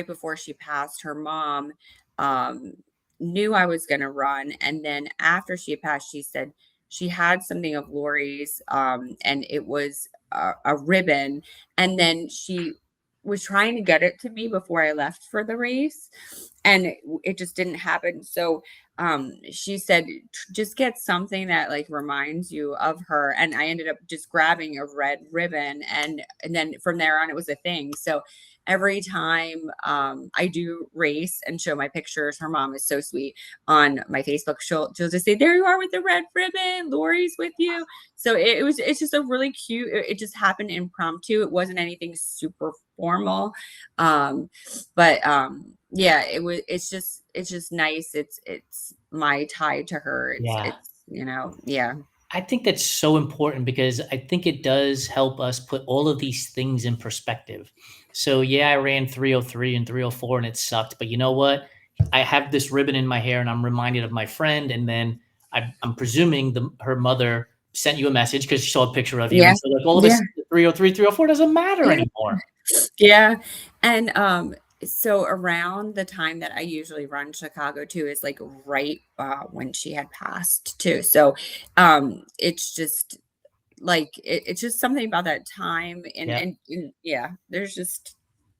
before she passed, her mom um knew I was gonna run. And then after she passed, she said she had something of Lori's, and it was a ribbon. And then she was trying to get it to me before I left for the race, and it just didn't happen. So she said, Just get something that like reminds you of her." And I ended up just grabbing a red ribbon, and then from there on it was a thing. So every time I do race and show my pictures, her mom is so sweet, on my Facebook, she'll just say, "There you are with the red ribbon, Lori's with you." So it's just a really cute, it just happened impromptu. It wasn't anything super formal. But yeah, it's just nice. It's my tie to her. it's Yeah. it's yeah. I think that's so important because I think it does help us put all of these things in perspective. So, yeah, I ran 303 and 304 and it sucked, but you know what? I have this ribbon in my hair and I'm reminded of my friend. And then I'm presuming her mother sent you a message because she saw a picture of you. Yeah. And so, like, all of a Yeah. sudden, 303, 304 doesn't matter Yeah. anymore. Yeah. And So around the time that I usually run Chicago too is like right when she had passed too. So it's just like it's just something about that time Yeah. and yeah, there's just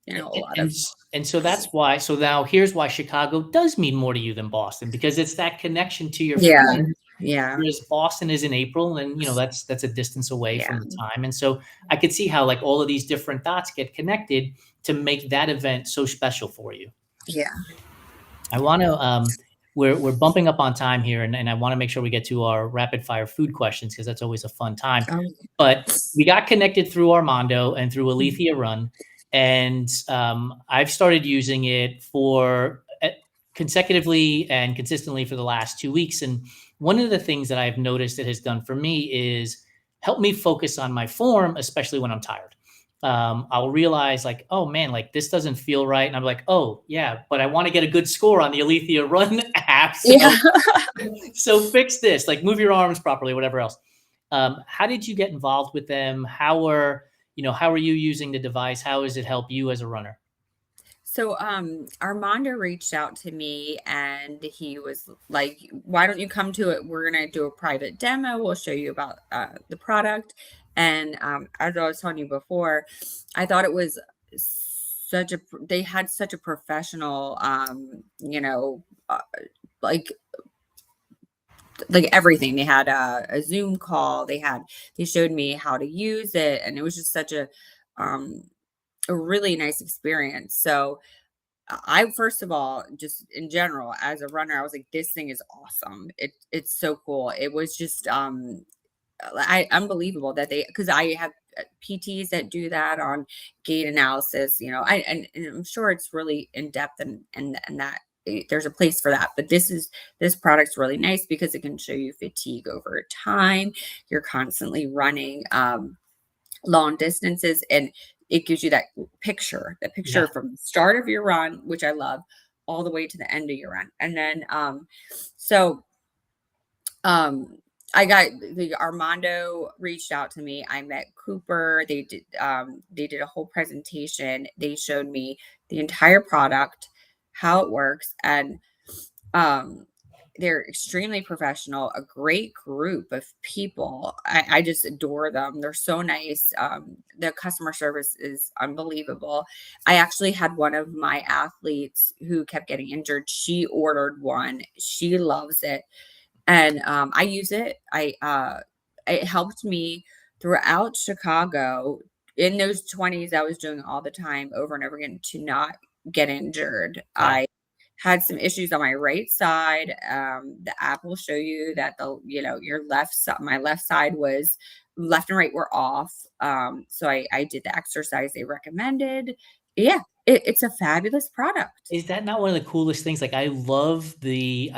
And, a lot and of and so that's why. So now here's why Chicago does mean more to you than Boston, because it's that connection to your yeah, friend. yeah, Whereas Boston is in April, and that's a distance away yeah, from the time. And so I could see how like all of these different dots get connected to make that event so special for you. yeah. I want to we're bumping up on time here, and I want to make sure we get to our rapid fire food questions because that's always a fun time. Oh, But we got connected through Armando and through mhm. Aletheia Run, and I've started using it for consecutively and consistently for the last 2 weeks. And one of the things that I've noticed it has done for me is help me focus on my form, especially when I'm tired. I'll realize like, oh man, like this doesn't feel right. And I'm like, oh yeah, but I want to get a good score on the Aletheia Run app. Yeah. So fix this, like move your arms properly, whatever else. How did you get involved with them? How are you using the device? How does it help you as a runner? So Armando reached out to me and he was like, why don't you come to it? We're gonna do a private demo. We'll show you about the product. And as I was telling you before, I thought it was they had such a professional like everything. They had a Zoom call, they showed me how to use it, and it was just such um a really nice experience. So I first of all, just in general, as a runner, I was like, this thing is awesome. It's so cool. It was just unbelievable that they because I have PTs that do that on gait analysis, and I'm sure it's really in depth and that there's a place for that. But this product's really nice because it can show you fatigue over time. You're constantly running long distances, and it gives you that picture Yeah. from the start of your run, which I love, all the way to the end of your run. And then so um I got the Armando reached out to me. I met Cooper. They did a whole presentation. They showed me the entire product, how it works, and um they're extremely professional, a great group of people. I just adore them. They're so nice. The customer service is unbelievable. I actually had one of my athletes who kept getting injured. She ordered one. She loves it. And I use it. It helped me throughout Chicago in those 20s. I was doing it all the time over and over again to not get injured. Yeah. I had some issues on my right side. The app will show you that your left side, my left side was left and right were off. So I did the exercise they recommended. Yeah, it's a fabulous product. Is that not one of the coolest things? Like, I love the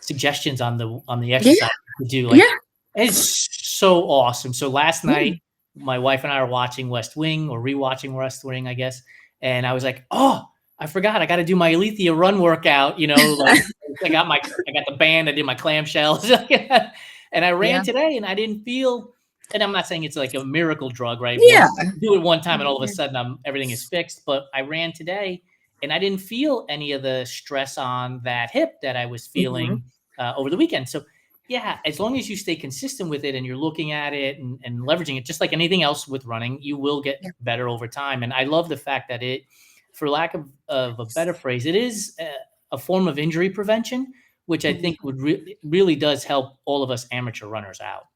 suggestions on the Yeah, exercise to do. Like, yeah. it's so awesome. So last night, Mm. my wife and I are watching West Wing or rewatching West Wing, I guess. And I was like, oh, I forgot. I got to do my Aletheia Run workout. Like I got the band. I did my clamshells, and I ran Yeah, today, and I didn't feel. And I'm not saying it's like a miracle drug, right? yeah. Do it one time, and all of a sudden, everything is fixed. But I ran today, and I didn't feel any of the stress on that hip that I was Mhm. feeling over the weekend. So yeah, as long as you stay consistent with it and you're looking at it and leveraging it, just like anything else with running, you will get Yeah. better over time. And I love the fact that for lack of a better phrase, it is a form of injury prevention, which I Mhm. think really does help all of us amateur runners out.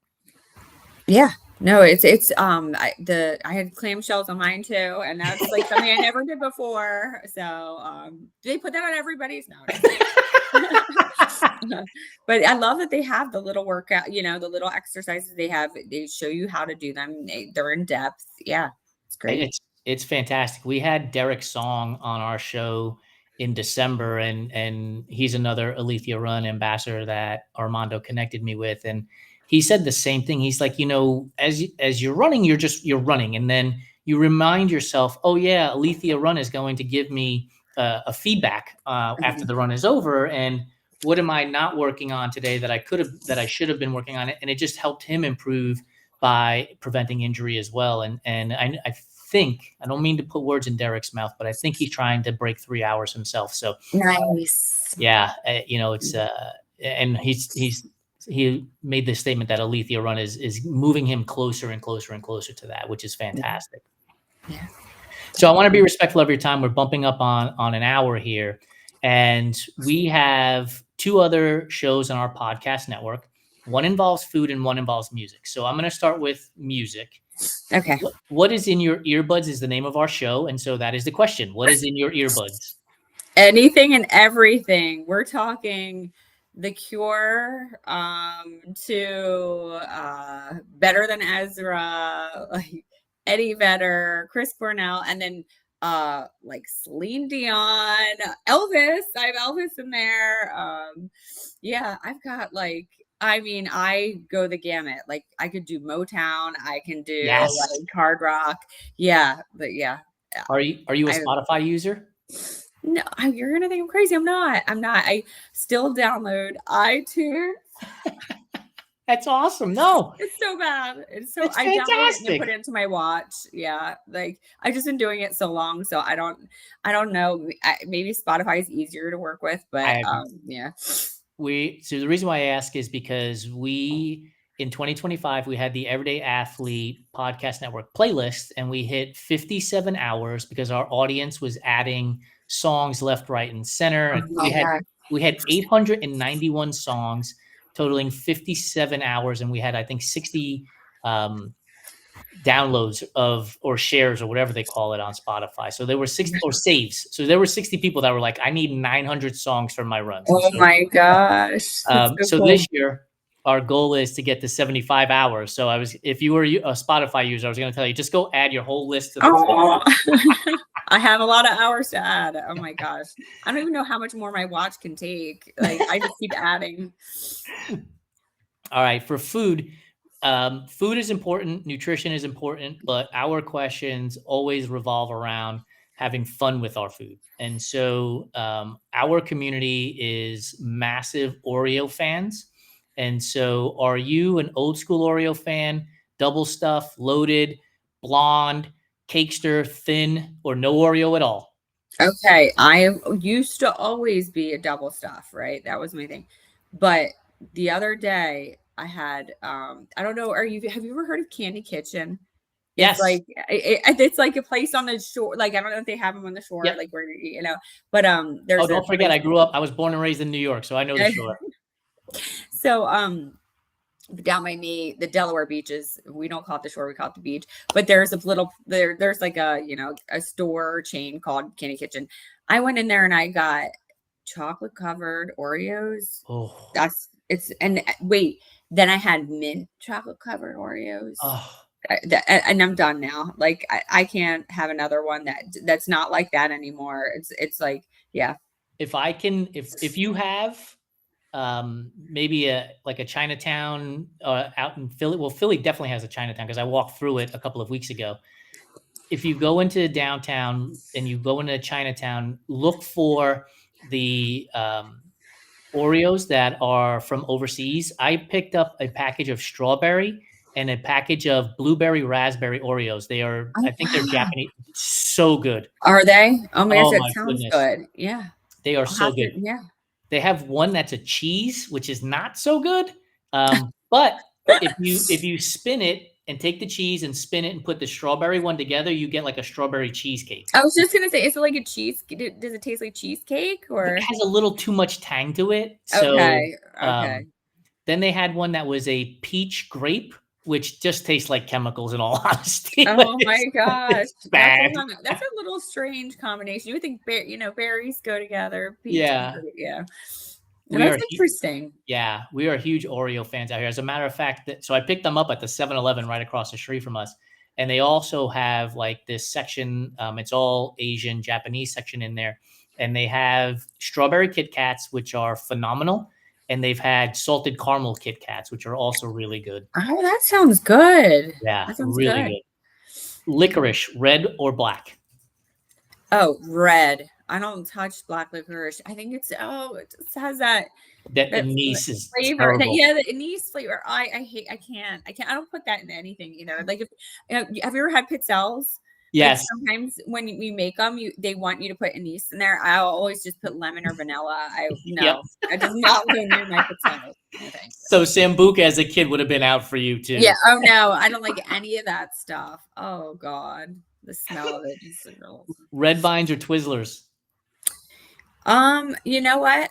Yeah. No, I had clamshells on mine too, and that's like something I never did before. So do they put that on everybody's? No, just kidding. But I love that they have the little workout, the little exercises they have. They show you how to do them. They're in depth. Yeah, it's great. It's fantastic. We had Derek Song on our show in December, and he's another Aletheia Run ambassador that Armando connected me with, and he said the same thing. He's like, as you're running, you're running, and then you remind yourself, oh yeah, Aletheia Run is going to give me a feedback after Mhm. the run is over, and what am I not working on today that I should have been working on it, and it just helped him improve by preventing injury as well. And I think, I don't mean to put words in Derek's mouth, but I think he's trying to break 3 hours himself. So Nice. yeah, it's and he made this statement that Aletheia Run is moving him closer and closer and closer to that, which is fantastic. Yeah. So I want to be respectful of your time. We're bumping up on an hour here, and we have 2 other shows on our podcast network. One involves food and one involves music. So I'm going to start with music. Okay. What is in your earbuds is the name of our show, and so that is the question. What is in your earbuds? Anything and everything. We're talking The Cure to Better Than Ezra, like Eddie Vedder, Chris Cornell, and then like Celine Dion, Elvis. I have Elvis in there. Yeah, I've got like, I mean, I go the gamut. Like I could do Motown, I can do Yes. like hard rock. Yeah, but yeah. Are you a Spotify user? No, you're gonna think I'm crazy. I'm not. I still download iTunes. That's awesome. No, It's so bad. It's so it's I download it and then fantastic. put it into my watch. Yeah, like I've just been doing it so long, so I don't know. Maybe Spotify is easier to work with, but yeah. So the reason why I ask is because in 2025 we had the Everyday Athlete Podcast Network playlist, and we hit 57 hours because our audience was adding songs left, right, and center. And we had 891 songs totaling 57 hours, and we had, I think, 60 downloads or shares or whatever they call it on Spotify. So there were 60 or saves. So there were 60 people that were like, I need 900 songs for my runs. Oh my gosh. So this year, our goal is to get to 75 hours. So if you were a Spotify user, I was going to tell you, just go add your whole list to the I have a lot of hours to add. Oh my gosh. I don't even know how much more my watch can take. Like I just keep adding. All right. For food, food is important. Nutrition is important, but our questions always revolve around having fun with our food. And so our community is massive Oreo fans. And so are you an old school Oreo fan, double stuff, loaded, blonde, cakester, thin, or no Oreo at all? Okay. I used to always be a double stuff, right? That was my thing. But the other day I had, I don't know, have you ever heard of Candy Kitchen? Yes. It's like it's like a place on the shore. Like I don't know if they have them on the shore, like where but there's. Oh, don't forget, I was born and raised in New York, so I know the shore. So down by me, the Delaware beaches, we don't call it the shore, we call it the beach. But there's there's like a store chain called Candy Kitchen. I went in there and I got chocolate covered Oreos. Oh, then I had mint chocolate covered Oreos. Oh. And I'm done now. Like I can't have another one that's not like that anymore. It's like, yeah. If you have maybe a Chinatown out in Philly. Well, Philly definitely has a Chinatown because I walked through it a couple of weeks ago. If you go into downtown and you go into Chinatown, look for the Oreos that are from overseas. I picked up a package of strawberry and a package of blueberry raspberry Oreos. They are, I think they're Japanese. So good. Are they? Oh my gosh, that sounds good. Yeah. They are so good. Yeah. They have one that's a cheese, which is not so good. But if you spin it and take the cheese and spin it and put the strawberry one together, you get like a strawberry cheesecake. I was just gonna say, is it like a cheese? Does it taste like cheesecake or? It has a little too much tang to it. So, okay. Then they had one that was a peach grape, which just tastes like chemicals in all honesty. Oh my gosh. Bad. That's a little strange combination. You would think, berries go together. Peach yeah. Yeah. That's interesting. Yeah. We are huge Oreo fans out here. As a matter of fact, so I picked them up at the 7-Eleven right across the street from us. And they also have like this section. It's all Asian, Japanese section in there. And they have strawberry Kit Kats, which are phenomenal. And they've had salted caramel Kit Kats, which are also really good. Oh, that sounds good. Yeah, that sounds really good. Licorice, red or black? Oh, red. I don't touch black licorice. I think it just has that anise is flavor. The anise flavor. I can't. I don't put that in anything. Like have you ever had pizzelles? Yes. But sometimes when we make them, they want you to put anise in there. I'll always just put lemon or vanilla. Yep. No, it does not go near my potato. No, thank you. So Sambuca as a kid would have been out for you too. Yeah. Oh no, I don't like any of that stuff. Oh God, the smell of it just. Red Vines or Twizzlers? You know what?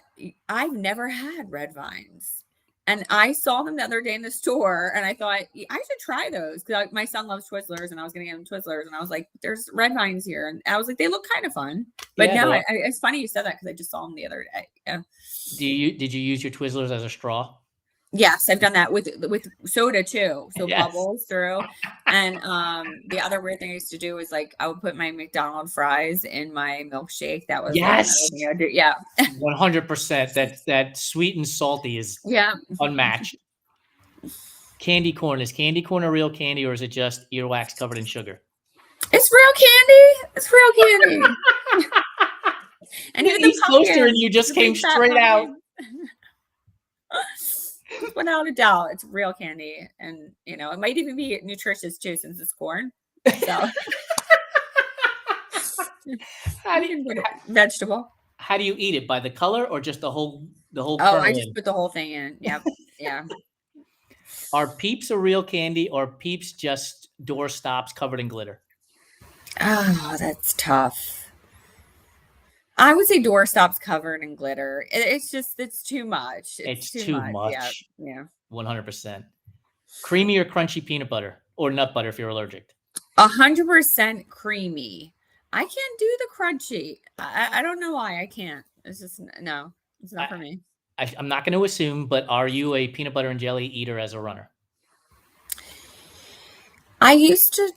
I've never had red vines. And I saw them the other day in the store and I thought I should try those because my son loves Twizzlers and I was going to get him Twizzlers and I was like, there's red vines here. And I was like, they look kind of fun. But Yeah, no, they are. it's funny you said that because I just saw them the other day. Yeah. Did you use your Twizzlers as a straw? Yes, I've done that with soda too. So Yes. bubbles through. And the other weird thing I used to do is like I would put my McDonald's fries in my milkshake. That was Yes. like another thing I did. Yeah. 100%. That sweet and salty is Yeah. unmatched. Candy corn. Is candy corn a real candy or is it just earwax covered in sugar? It's real candy. It's real candy. And even the East Coaster pumpkin, and you just the came big fat straight out. pumpkin. Without a doubt, it's real candy. And, you know, it might even be nutritious too since it's corn. So, How do you, vegetable. how do you eat it? By the color or just the whole Oh, kernel I just in? put the whole thing in. Yep. Yeah. Are Peeps a real candy or Peeps just door stops covered in glitter? Oh, that's tough. I would say doorstops covered in glitter. It's too much. It's too much. Yeah. 100%. Creamy or crunchy peanut butter or nut butter if you're allergic? 100% creamy. I can't do the crunchy. I don't know why I can't. It's just no. It's not for me. I'm not going to assume, but are you a peanut butter and jelly eater as a runner? I used to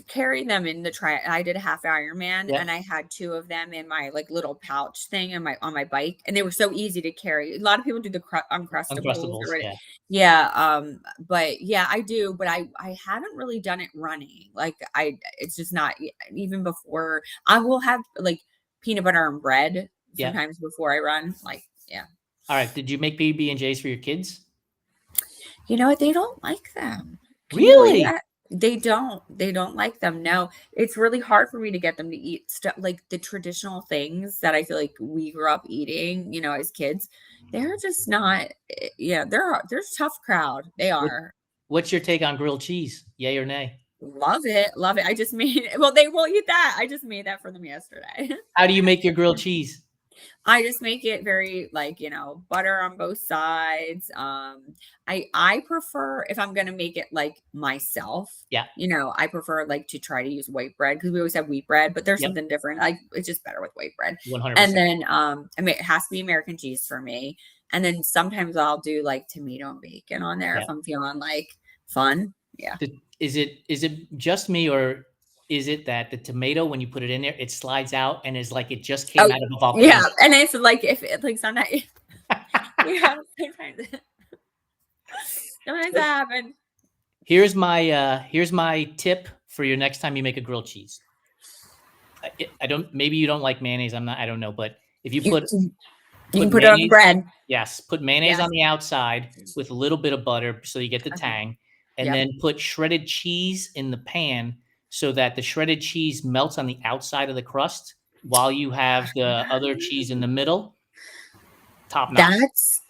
carry them in the I did a half Ironman Yep. and I had 2 of them in my like little pouch thing on my bike and they were so easy to carry. A lot of people do the Uncrustables. Yeah. But yeah, I do, but I haven't really done it running. Like it's just not even before. I will have like peanut butter and bread sometimes before I run. Like, yeah. All right. Did you make PB&Js for your kids? You know what? They don't like them. Really? They don't like them. No, it's really hard for me to get them to eat stuff like the traditional things that I feel like we grew up eating, you know, as kids. They're just not, yeah, they're a tough crowd. They are. What's your take on grilled cheese? Yay or nay? Love it. Love it. I just made, well, they will eat that. I just made that for them yesterday. How do you make your grilled cheese? I just make it very like, you know, butter on both sides. I prefer if I'm going to make it like myself, you know, I prefer like to try to use white bread because we always have wheat bread, but there's something different. Like it's just better with white bread. 100%. And then, I mean, it has to be American cheese for me. And then sometimes I'll do like tomato and bacon on there if I'm feeling like fun. Yeah. Is it just me or is it that the tomato, when you put it in there, it slides out and is like it just came out of a volcano? Yeah, and it's like if it like sometimes, yeah, sometimes that happens. Here's my tip for your next time you make a grilled cheese. Maybe you don't like mayonnaise. I don't know, but if you put you can put it on the bread. Yes, put mayonnaise on the outside with a little bit of butter so you get the tang, and then put shredded cheese in the pan so that the shredded cheese melts on the outside of the crust while you have the other cheese in the middle. Top notch.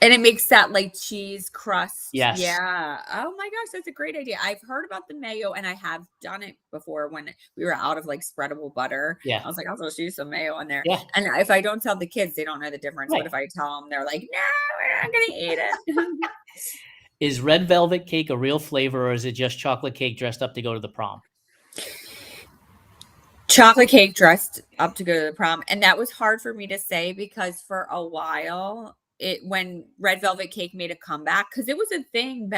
And it makes that like cheese crust. Yes. Yeah. Oh my gosh, that's a great idea. I've heard about the mayo and I have done it before when we were out of like spreadable butter. Yeah. I was like, I'll just use some mayo in there. Yeah. And if I don't tell the kids, they don't know the difference. Right. But if I tell them, they're like, no, we're not going to eat it. Is red velvet cake a real flavor or is it just chocolate cake dressed up to go to the prom? Chocolate cake dressed up to go to the prom. And that was hard for me to say because for a while, when red velvet cake made a comeback, because it was a thing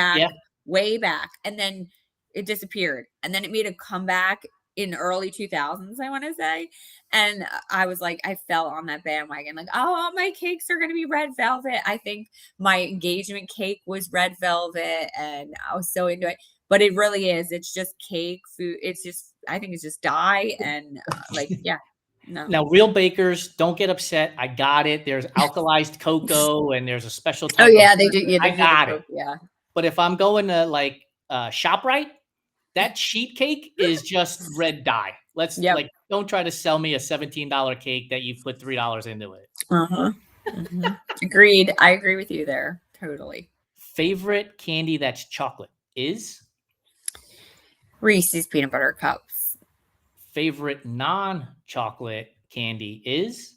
way back, and then it disappeared. And then it made a comeback in early 2000s, I want to say. And I was like, I fell on that bandwagon. Like, oh, all my cakes are going to be red velvet. I think my engagement cake was red velvet and I was so into it. But it really is. It's just cake, food. It's just, I think it's just dye and like, yeah. No. Now, real bakers, don't get upset. I got it. There's alkalized cocoa and there's a special type they do. Yeah, I got it. Yeah. But if I'm going to like ShopRite, That sheet cake is just red dye. Let's Yep. don't try to sell me a $17 cake that you put $3 into it. Agreed. I agree with you there. Totally. Favorite candy that's chocolate is? Reese's peanut butter cups. Favorite non-chocolate candy is?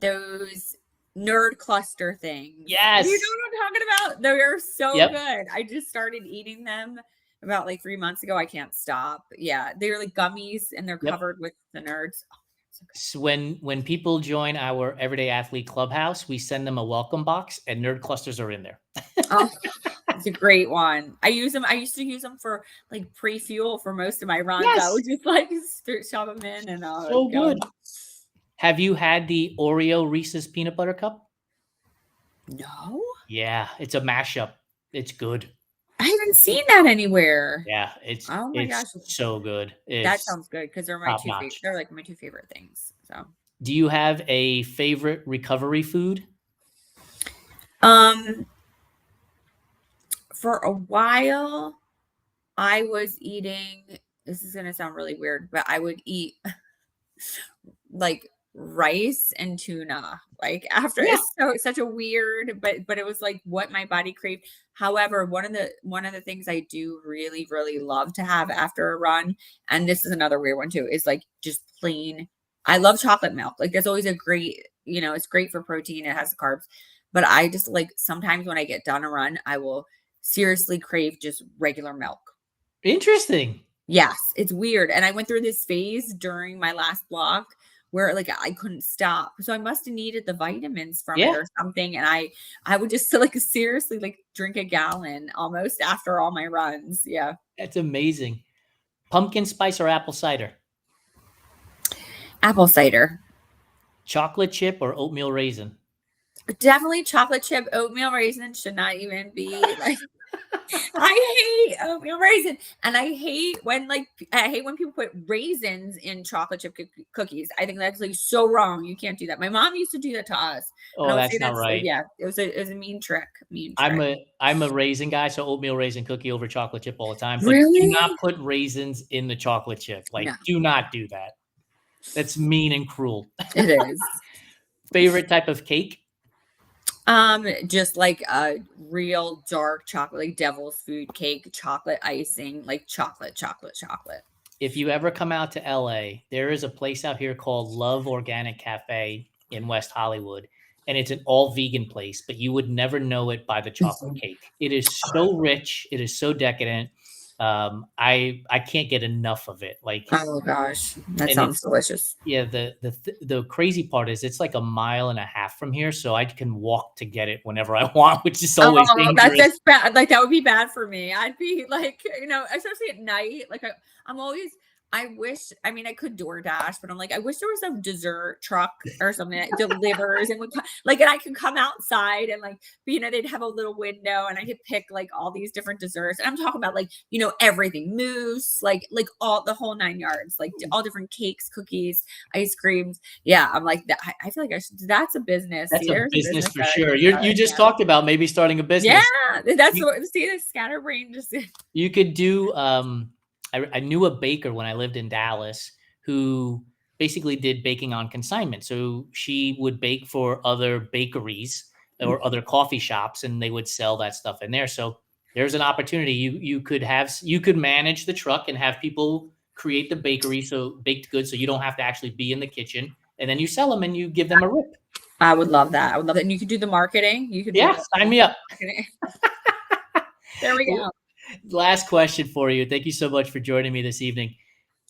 Those nerd cluster things. Yes. You know what I'm talking about? They're so Yep. good. I just started eating them about like 3 months ago. I can't stop. Yeah, they're like gummies and they're Yep. covered with the nerds. Oh, so good. So when people join our Everyday Athlete Clubhouse, we send them a welcome box, and nerd clusters are in there. Oh, it's a great one. I use them. I used to use them for like pre-fuel for most of my runs. I Yes. would just like shove them in and So go. good. Have you had the Oreo Reese's peanut butter cup? No, Yeah, it's a mashup. It's good. I haven't seen that anywhere. Yeah, it's Oh my gosh, so good. that It's sounds good because they're my top two favorite. notch. They're like my two favorite things. So, Do you have a favorite recovery food? for a while, I was eating. This is gonna sound really weird, but I would eat like rice and tuna like after. Yeah. It's such a weird, but it was like what my body craved. However, one of the things I do really love to have after a run, and this is another weird one too, is like just plain. I love chocolate milk. Like that's always a great, it's great for protein. It has the carbs, but I just like sometimes when I get done a run, I will seriously crave just regular milk. Interesting. Yes, it's weird. And I went through this phase during my last block where like I couldn't stop. So I must have needed the vitamins from it Yeah. or something. And I would just like seriously like drink a gallon almost after all my runs. Yeah. That's amazing. Pumpkin spice or apple cider? Apple cider. Chocolate chip or oatmeal raisin? Definitely chocolate chip. Oatmeal raisin should not even be like. I hate oatmeal raisin, and I hate when people put raisins in chocolate chip cookies. I think that's like so wrong. You can't do that. My mom used to do that to us. Oh, and I would that's say not right. Yeah, it was a mean trick. Mean trick. I'm a raisin guy, so oatmeal raisin cookie over chocolate chip all the time. But Really? do not put raisins in the chocolate chip. Like, No. do not do that. That's mean and cruel. It is. Favorite type of cake? Just like a real dark chocolate, like devil's food cake, chocolate icing, like chocolate. If you ever come out to LA, there is a place out here called Love Organic Cafe in West Hollywood. And it's an all vegan place, but you would never know it by the chocolate cake. It is so rich. It is so decadent. I can't get enough of it. Like, oh gosh, that sounds delicious. Yeah, the crazy part is it's like a mile and a half from here, so I can walk to get it whenever I want, which is always dangerous. That's bad. Like that would be bad for me. I'd be like, especially at night. Like I'm always. I wish. I mean, I could DoorDash, but I'm like, I wish there was a dessert truck or something that delivers and would and I could come outside and like, they'd have a little window and I could pick like all these different desserts. And I'm talking about like, everything, mousse, like all the whole 9 yards, like all different cakes, cookies, ice creams. Yeah, I'm like that. I feel like I should. That's a business. That's a business for sure. You You just talked about maybe starting a business. Yeah, that's what. See, the scatterbrain just. You could do. I knew a baker when I lived in Dallas who basically did baking on consignment. So she would bake for other bakeries or other coffee shops, and they would sell that stuff in there. So there's an opportunity. You could manage the truck and have people create the bakery, so baked goods, so you don't have to actually be in the kitchen, and then you sell them and you give them a rip. I would love that. I would love it. And you could do the marketing. You could. Sign me up. There we go. Last question for you. Thank you so much for joining me this evening.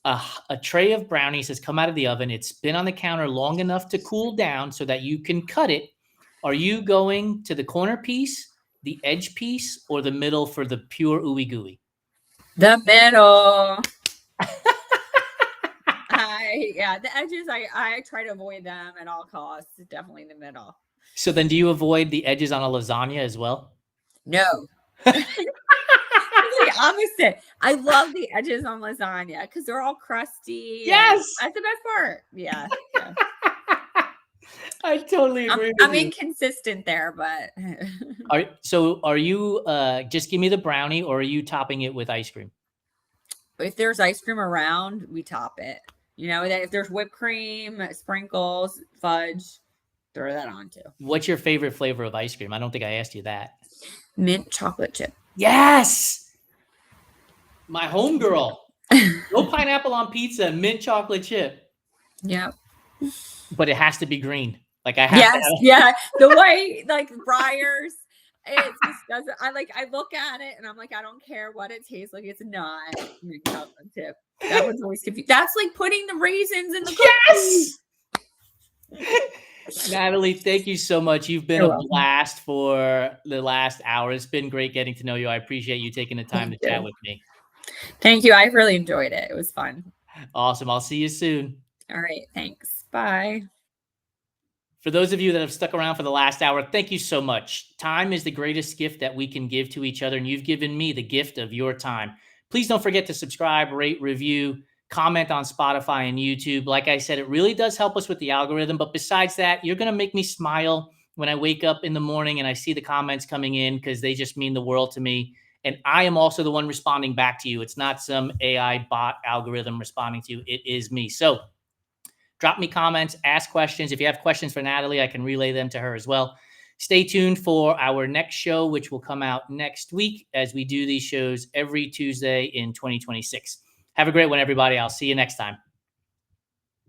A tray of brownies has come out of the oven. It's been on the counter long enough to cool down so that you can cut it. Are you going to the corner piece, the edge piece, or the middle for the pure ooey gooey? The middle. The edges, I try to avoid them at all costs. Definitely the middle. So then do you avoid the edges on a lasagna as well? No. The opposite. I love the edges on lasagna because they're all crusty. Yes. That's the best part. Yeah. I totally agree I'm with you. inconsistent there, but Are you just give me the brownie, or are you topping it with ice cream? if there's ice cream around, we top it. You know, that if there's whipped cream, sprinkles, fudge, throw that on too. What's your favorite flavor of ice cream? I don't think I asked you that. Mint chocolate chip. Yes. My homegirl. No pineapple on pizza, mint chocolate chip. Yep. But it has to be green. Like I have to Yes. have Yeah. The way like Briars, it just doesn't. I look at it and I'm like, I don't care what it tastes like. It's not mint chocolate chip. That one's always confused. That's like putting the raisins in the cookies. Yes. Natalie, thank you so much. You've been You're a welcome. blast for the last hour. It's been great getting to know you. I appreciate you taking the time Thank to chat you. with me. Thank you. I really enjoyed it. It was fun. Awesome. I'll see you soon. All right. Thanks. Bye. For those of you that have stuck around for the last hour, thank you so much. Time is the greatest gift that we can give to each other, and you've given me the gift of your time. Please don't forget to subscribe, rate, review, comment on Spotify and YouTube. Like I said, it really does help us with the algorithm. But besides that, you're going to make me smile when I wake up in the morning and I see the comments coming in, because they just mean the world to me. And I am also the one responding back to you. It's not some AI bot algorithm responding to you. It is me. So drop me comments, ask questions. If you have questions for Natalie, I can relay them to her as well. Stay tuned for our next show, which will come out next week, as we do these shows every Tuesday in 2026. Have a great one, everybody. I'll see you next time.